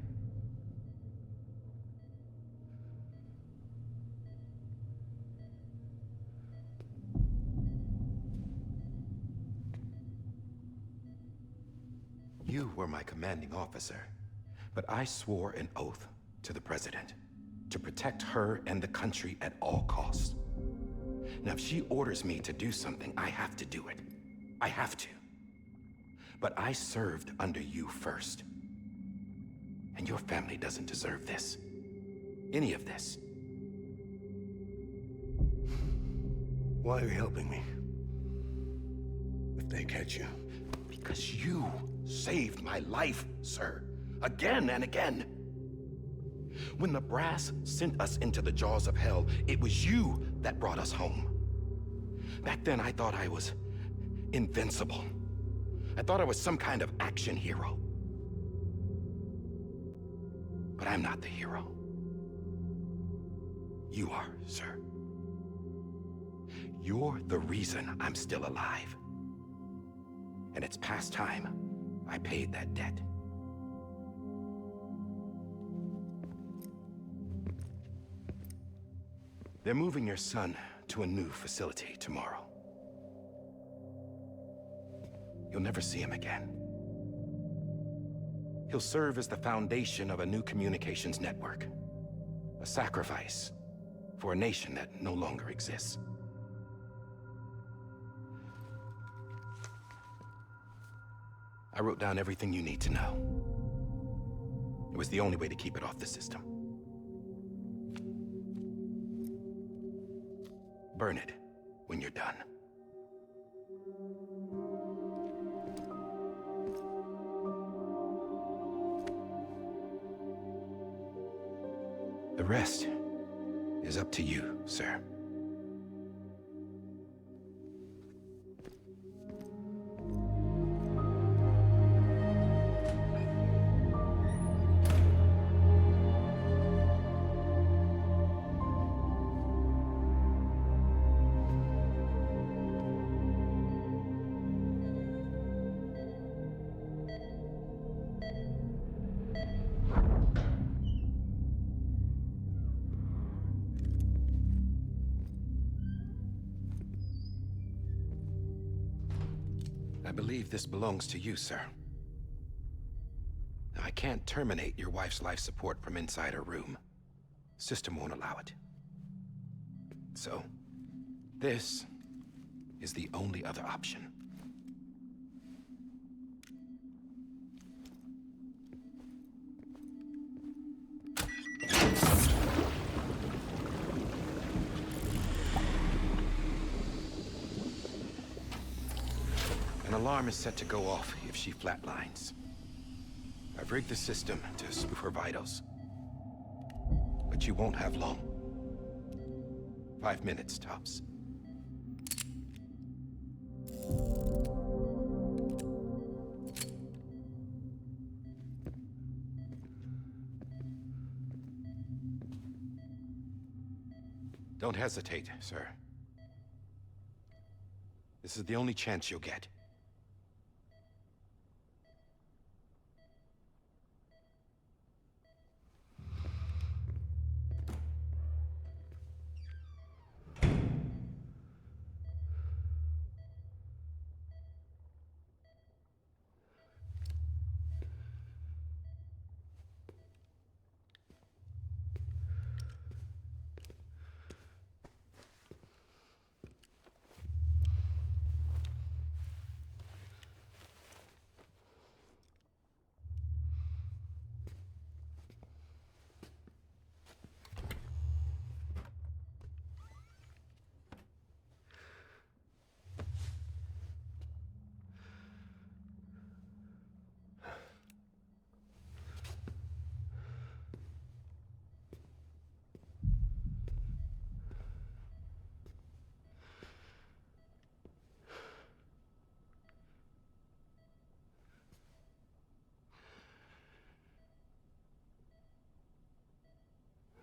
You were my commanding officer, but I swore an oath to the President to protect her and the country at all costs. Now, if she orders me to do something, I have to do it. I have to. But I served under you first. And your family doesn't deserve this. Any of this. Why are you helping me? they catch you? Because you saved my life, sir. Again and again. When the brass sent us into the jaws of hell, it was you that brought us home. Back then, I thought I was invincible. I thought I was some kind of action hero. But I'm not the hero. You are, sir. You're the reason I'm still alive. And it's past time I paid that debt. They're moving your son to a new facility tomorrow. You'll never see him again. He'll serve as the foundation of a new communications network. A sacrifice for a nation that no longer exists. I wrote down everything you need to know. It was the only way to keep it off the system. Burn it when you're done. The rest is up to you, sir. I believe this belongs to you, sir. Now, I can't terminate your wife's life support from inside her room. System won't allow it. So, this is the only other option. An alarm is set to go off if she flatlines. I've rigged the system to spoof her vitals. But you won't have long. 5 minutes, tops. Don't hesitate, sir. This is the only chance you'll get.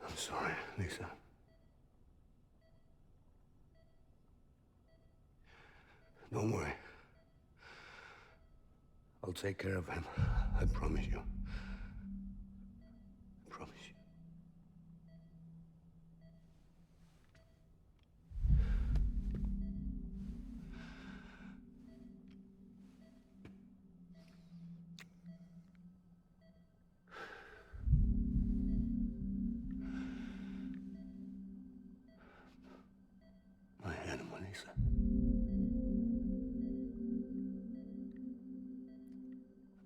I'm sorry, Lisa. Don't worry. I'll take care of him. I promise you. I promise you. My animal, Lisa.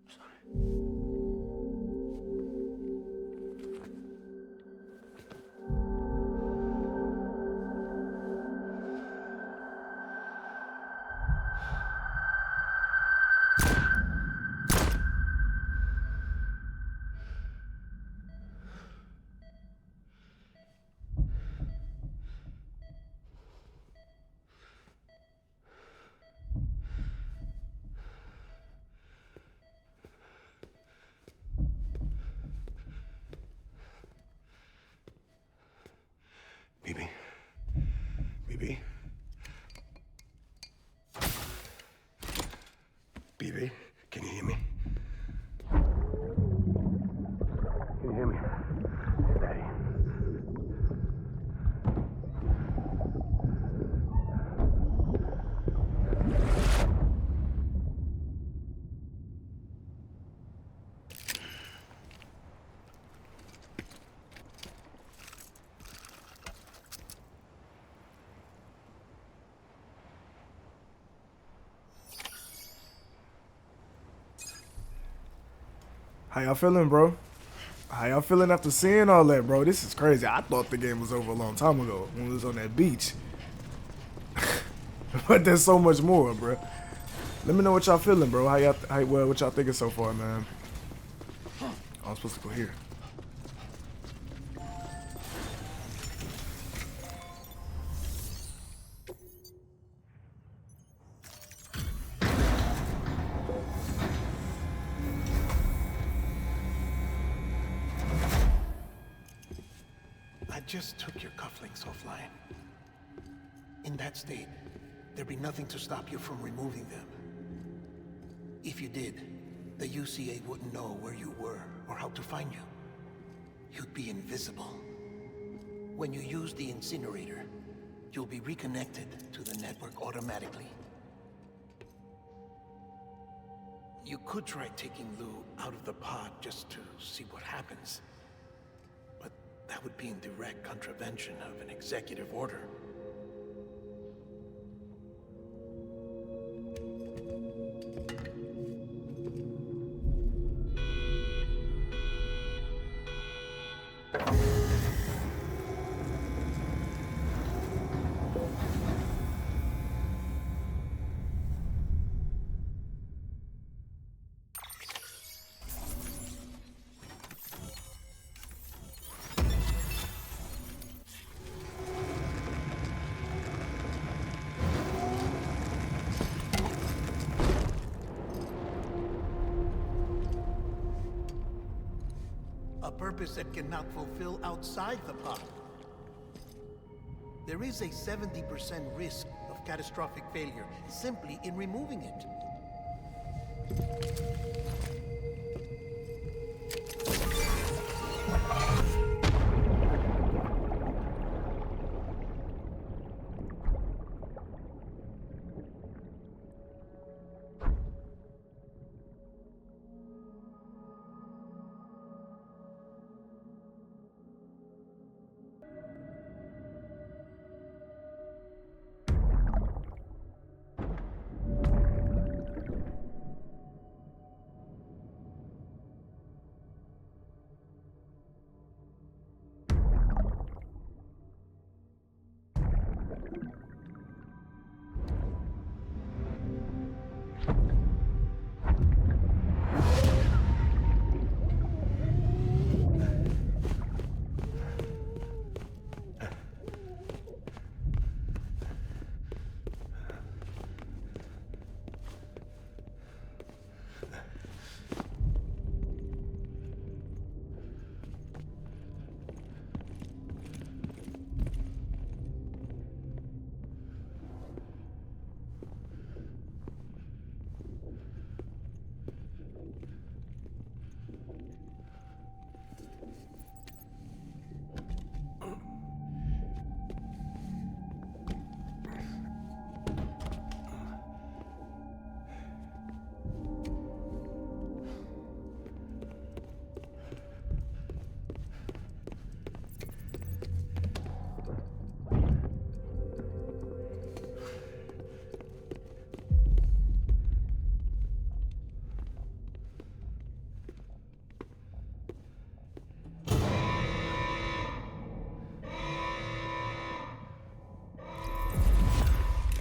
I'm sorry. hear me? Steady. How y'all feeling, bro? How y'all feeling after seeing all that, bro? This is crazy. I thought the game was over a long time ago when we was on that beach. But there's so much more, bro. Let me know what y'all feeling, bro. What y'all thinking so far, man? Oh, I'm supposed to go here. I just took your cufflinks offline. In that state, there'd be nothing to stop you from removing them. If you did, the UCA wouldn't know where you were or how to find you. You'd be invisible. When you use the incinerator, you'll be reconnected to the network automatically. You could try taking Lou out of the pod just to see what happens. But that would be in direct contravention of an executive order. A purpose that cannot fulfill outside the pod. There is a 70% risk of catastrophic failure simply in removing it.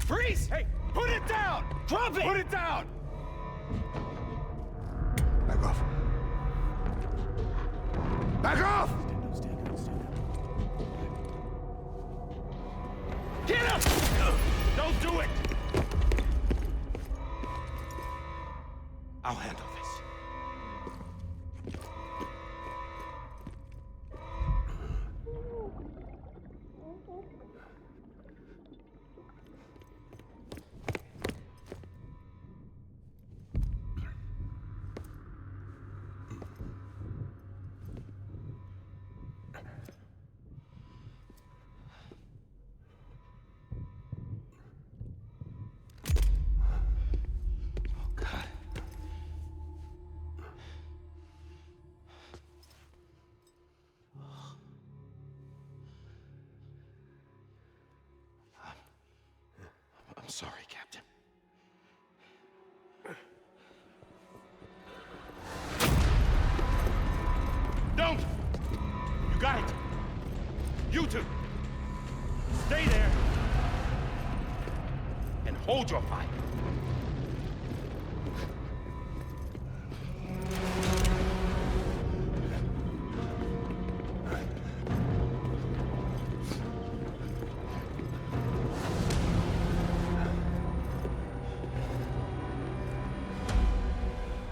Freeze! Hey, put it down! Drop it! Put it down! Back off. Back off! Get up! Don't do it! I'll handle this. sorry, Captain. Don't! You got it! You two! Stay there! And hold your fire!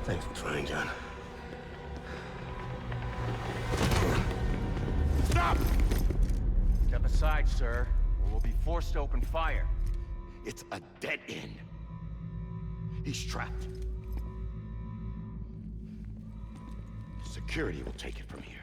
Thanks for trying, John. Stop! Step aside, sir, or we'll be forced to open fire. It's a dead end. He's trapped. Security will take it from here.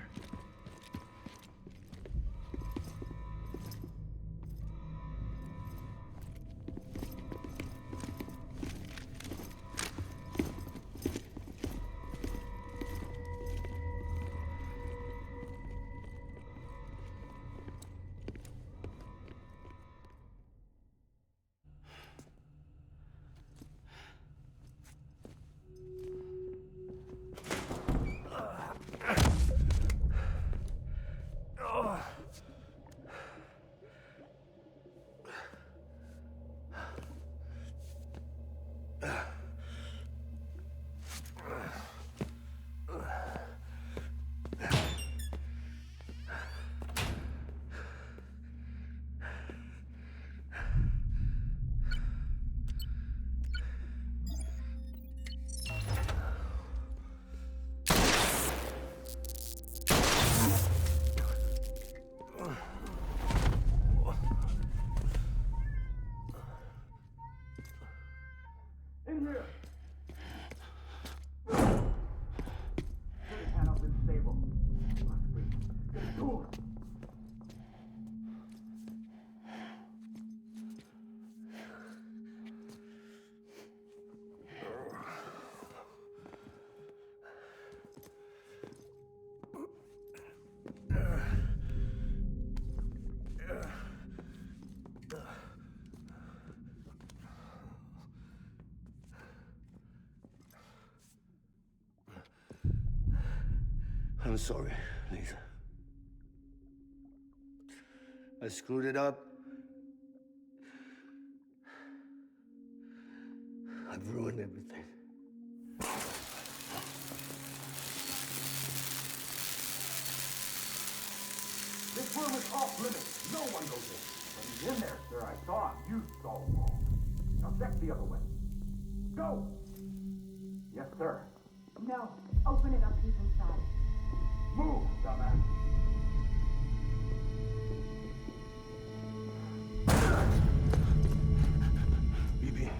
I'm sorry, Lisa. I screwed it up. I've ruined everything. This room is off limits. No one goes in. But he's in there, sir. I saw him. You saw him all. Now check the other way. Go! Yes, sir. No. Open it up. He's inside. Move, dumbass. BB.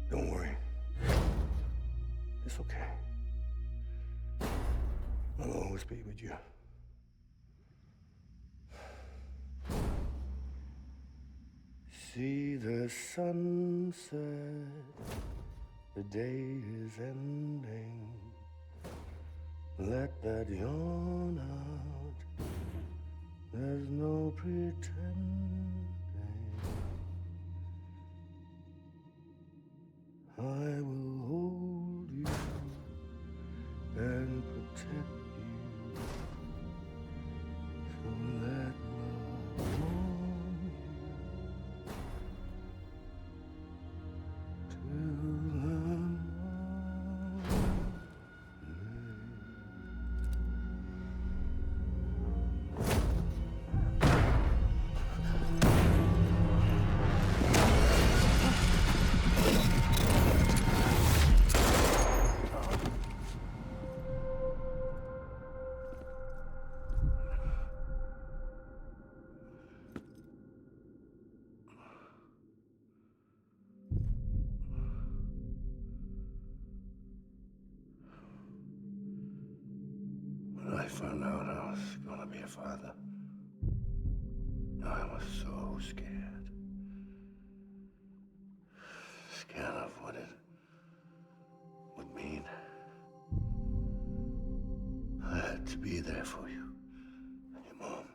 Don't worry. It's okay. I'll always be with you. See the sunset. The day is ending. Let that yawn out. There's no pretending. I will hold you and protect you. So let love warm you till the morning. When I found out I was gonna be a father, I was so scared. Scared of what it would mean. I had to be there for you and your mom.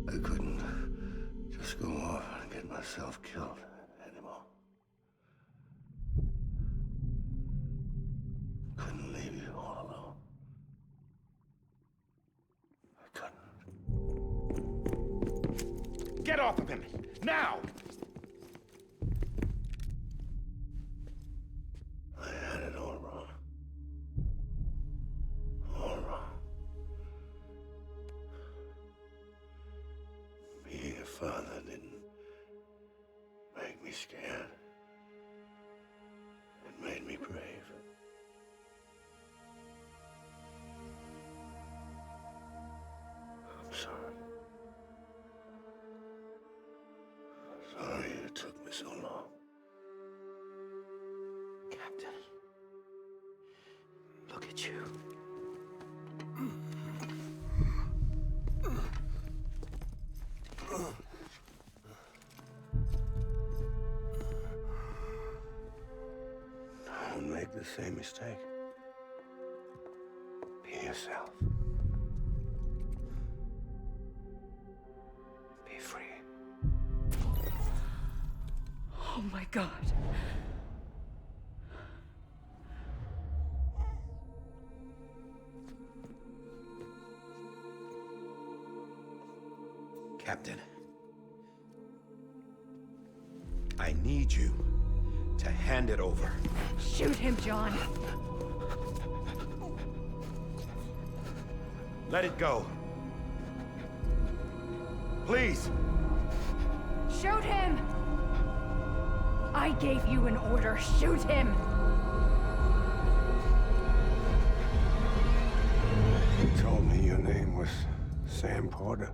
I couldn't just go off and get myself killed anymore. Couldn't leave you all alone. I couldn't. Get off of him! Now! I had it all wrong. All wrong. Being a father didn't make me scared. It made me brave. I'm sorry. Sorry it took me so long. Captain, look at you. Don't make the same mistake. Be yourself. Be free. Oh my God. Captain, I need you to hand it over. Shoot him, John. Let it go. Please. Shoot him! I gave you an order. Shoot him! You told me your name was Sam Porter.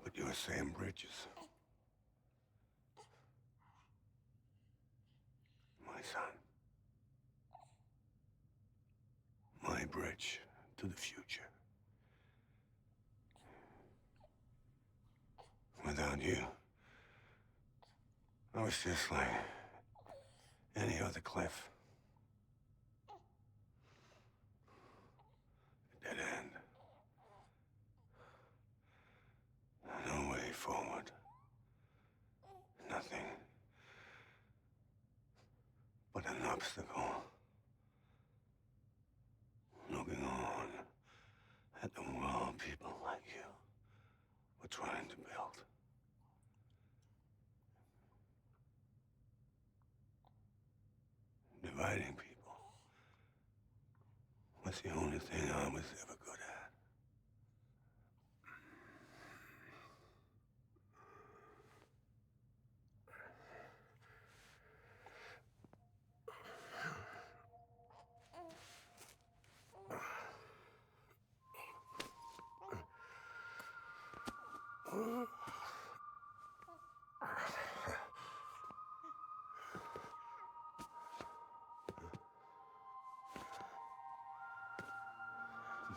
But you're Sam Bridges. My son. My bridge to the future. Without you, I was just like any other Cliff. A dead end. No way forward. Nothing but an obstacle. Looking on at the world people like you were trying to build. Dividing people was the only thing I was ever good at.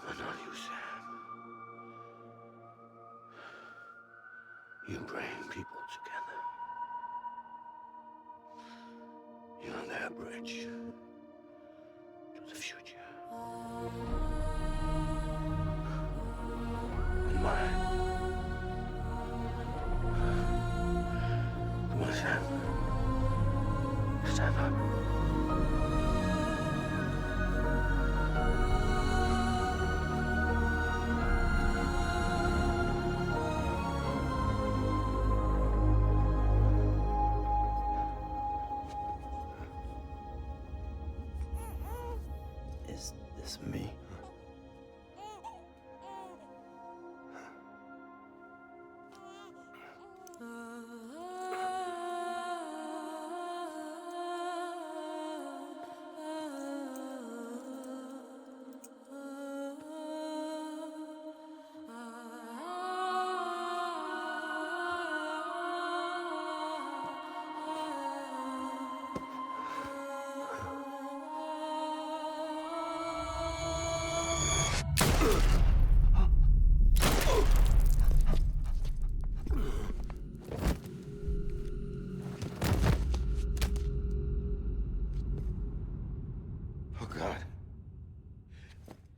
But not you, Sam. You bring people together. You're their bridge to the future. And mine. Come on, Sam. Stand up. Is this me?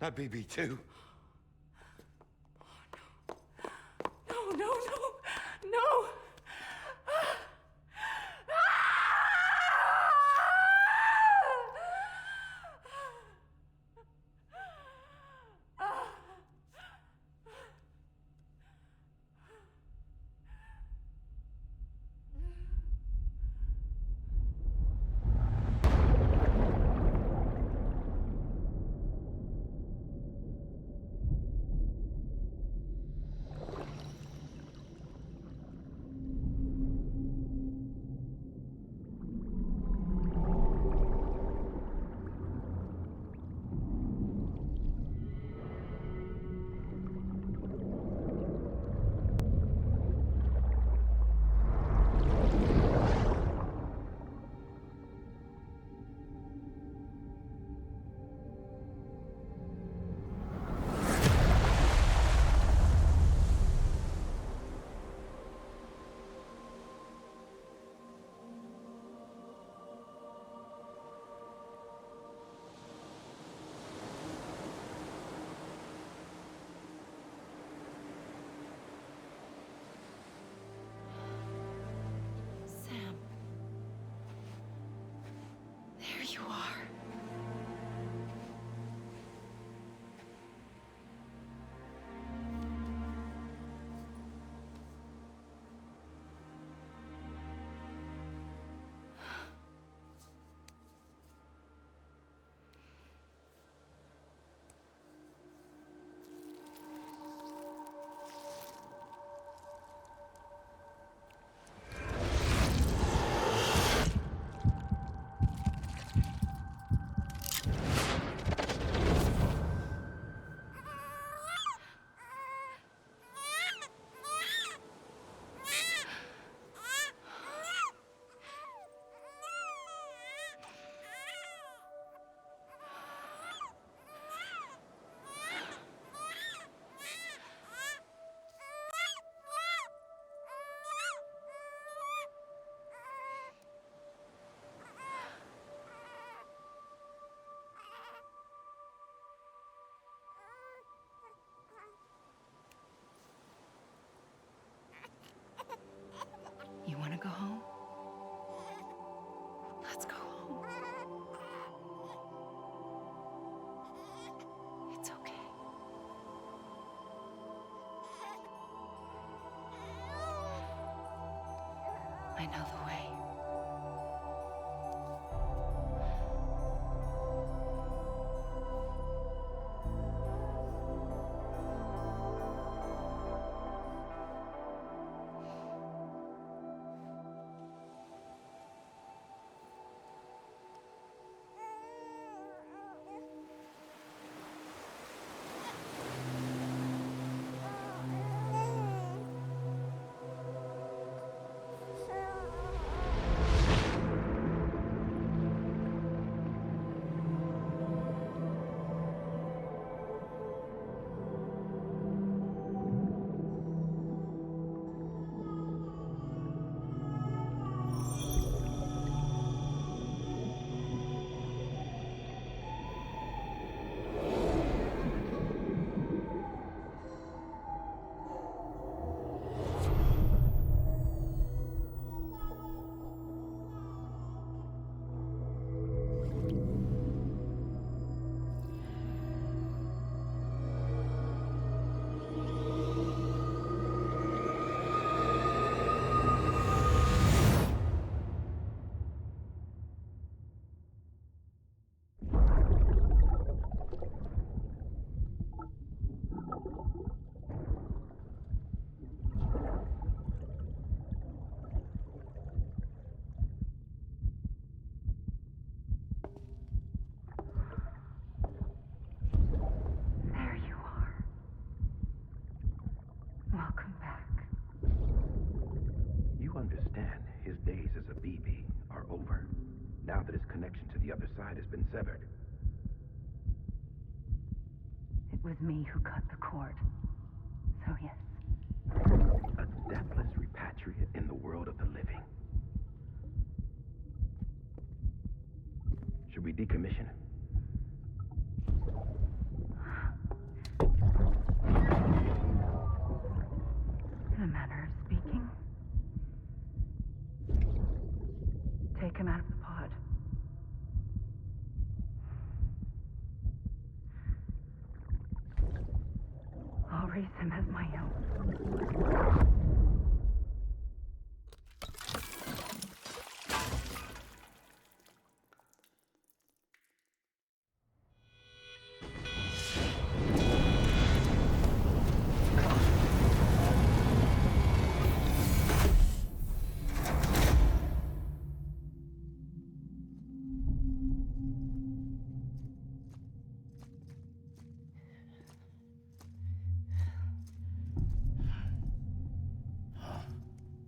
That BB too. No, no, no, no! Sam. There you are. You want to go home? Let's go home. It's okay. I know the way. side has been severed. It was me who cut the cord. So yes. A deathless repatriate in the world of the living. Should we decommission him? embrace him as my own.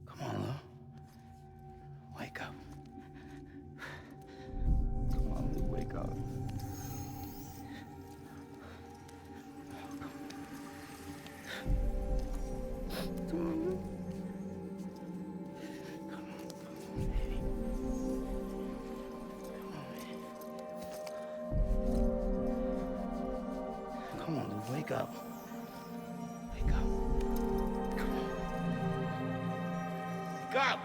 Come on, Lou. Wake up. Come on, Lou, wake up. Come on, Lou. Come on, baby. Come on, Lou, wake up. Wake up. Come on. Wake up!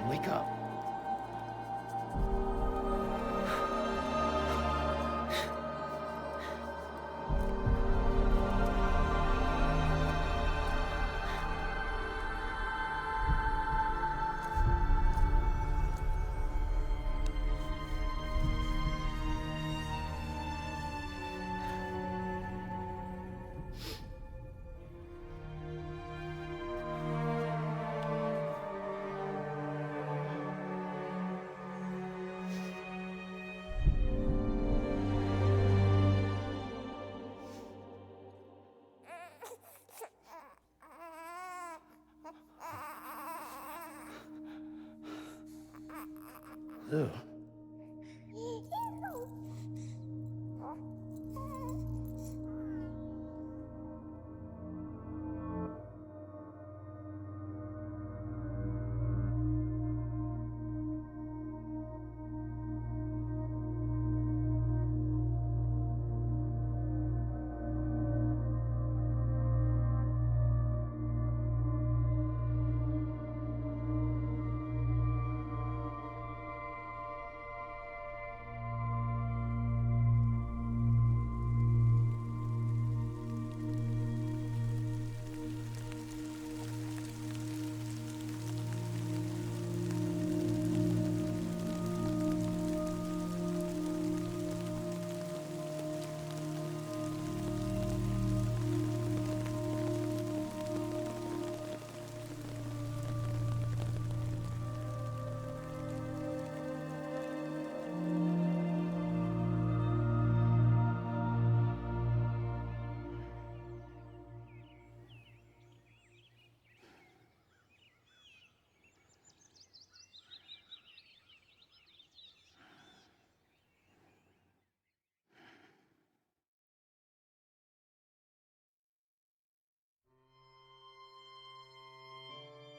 Wake up. Lou.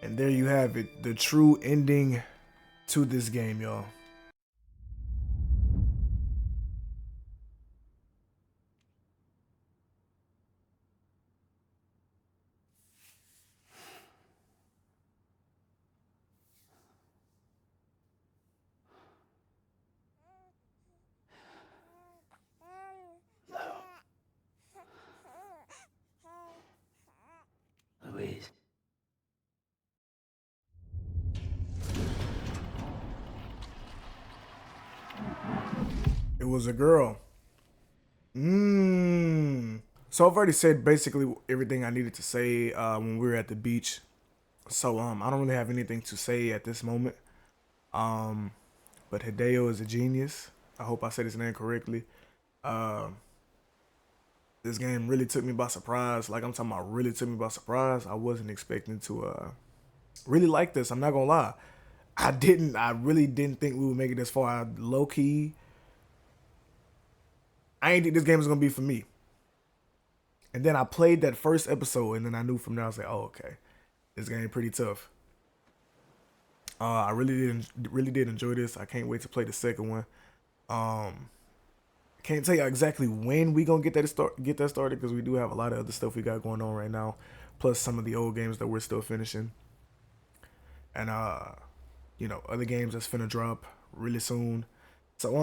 And there you have it, the true ending to this game, y'all. Louise. It was a girl. So I've already said basically everything I needed to say when we were at the beach. So I don't really have anything to say at this moment. But Hideo is a genius. I hope I said his name correctly. This game really took me by surprise. Like I'm talking about really took me by surprise. I wasn't expecting to really like this. I'm not gonna lie. I really didn't think we would make it this far. Low key, I ain't think this game was gonna be for me. And then I played that first episode, and then I knew from there I was like, oh, okay, this game pretty tough. I really did enjoy this. I can't wait to play the second one. Can't tell you exactly when we gonna get that started because we do have a lot of other stuff we got going on right now, plus some of the old games that we're still finishing. And you know, other games that's finna drop really soon. So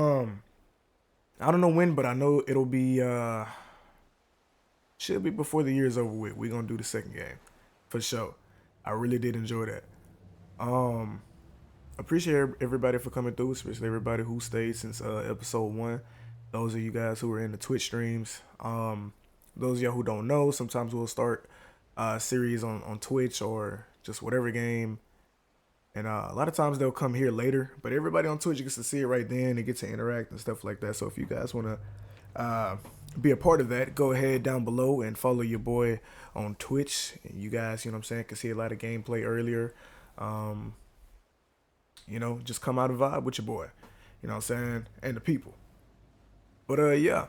I don't know when, but I know it'll be should be before the year's over with. We're gonna do the second game for sure. I really did enjoy that. Appreciate everybody for coming through, especially everybody who stayed since episode 1. Those of you guys who are in the Twitch streams. Those of y'all who don't know, sometimes we'll start a series on Twitch or just whatever game. And a lot of times they'll come here later, but everybody on Twitch gets to see it right then. They get to interact and stuff like that. So if you guys want to be a part of that, go ahead down below and follow your boy on Twitch. And you guys, you know what I'm saying, can see a lot of gameplay earlier. You know, just come out and vibe with your boy. You know what I'm saying? And the people. But yeah,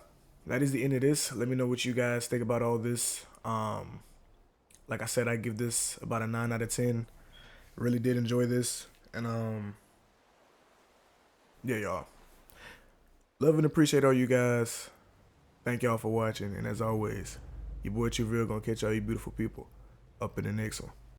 that is the end of this. Let me know what you guys think about all this. Like I said, I give this about a 9 out of 10. Really did enjoy this. And yeah, y'all. Love and appreciate all you guys. Thank y'all for watching. And as always, your boy Chivil gonna catch all you beautiful people up in the next one.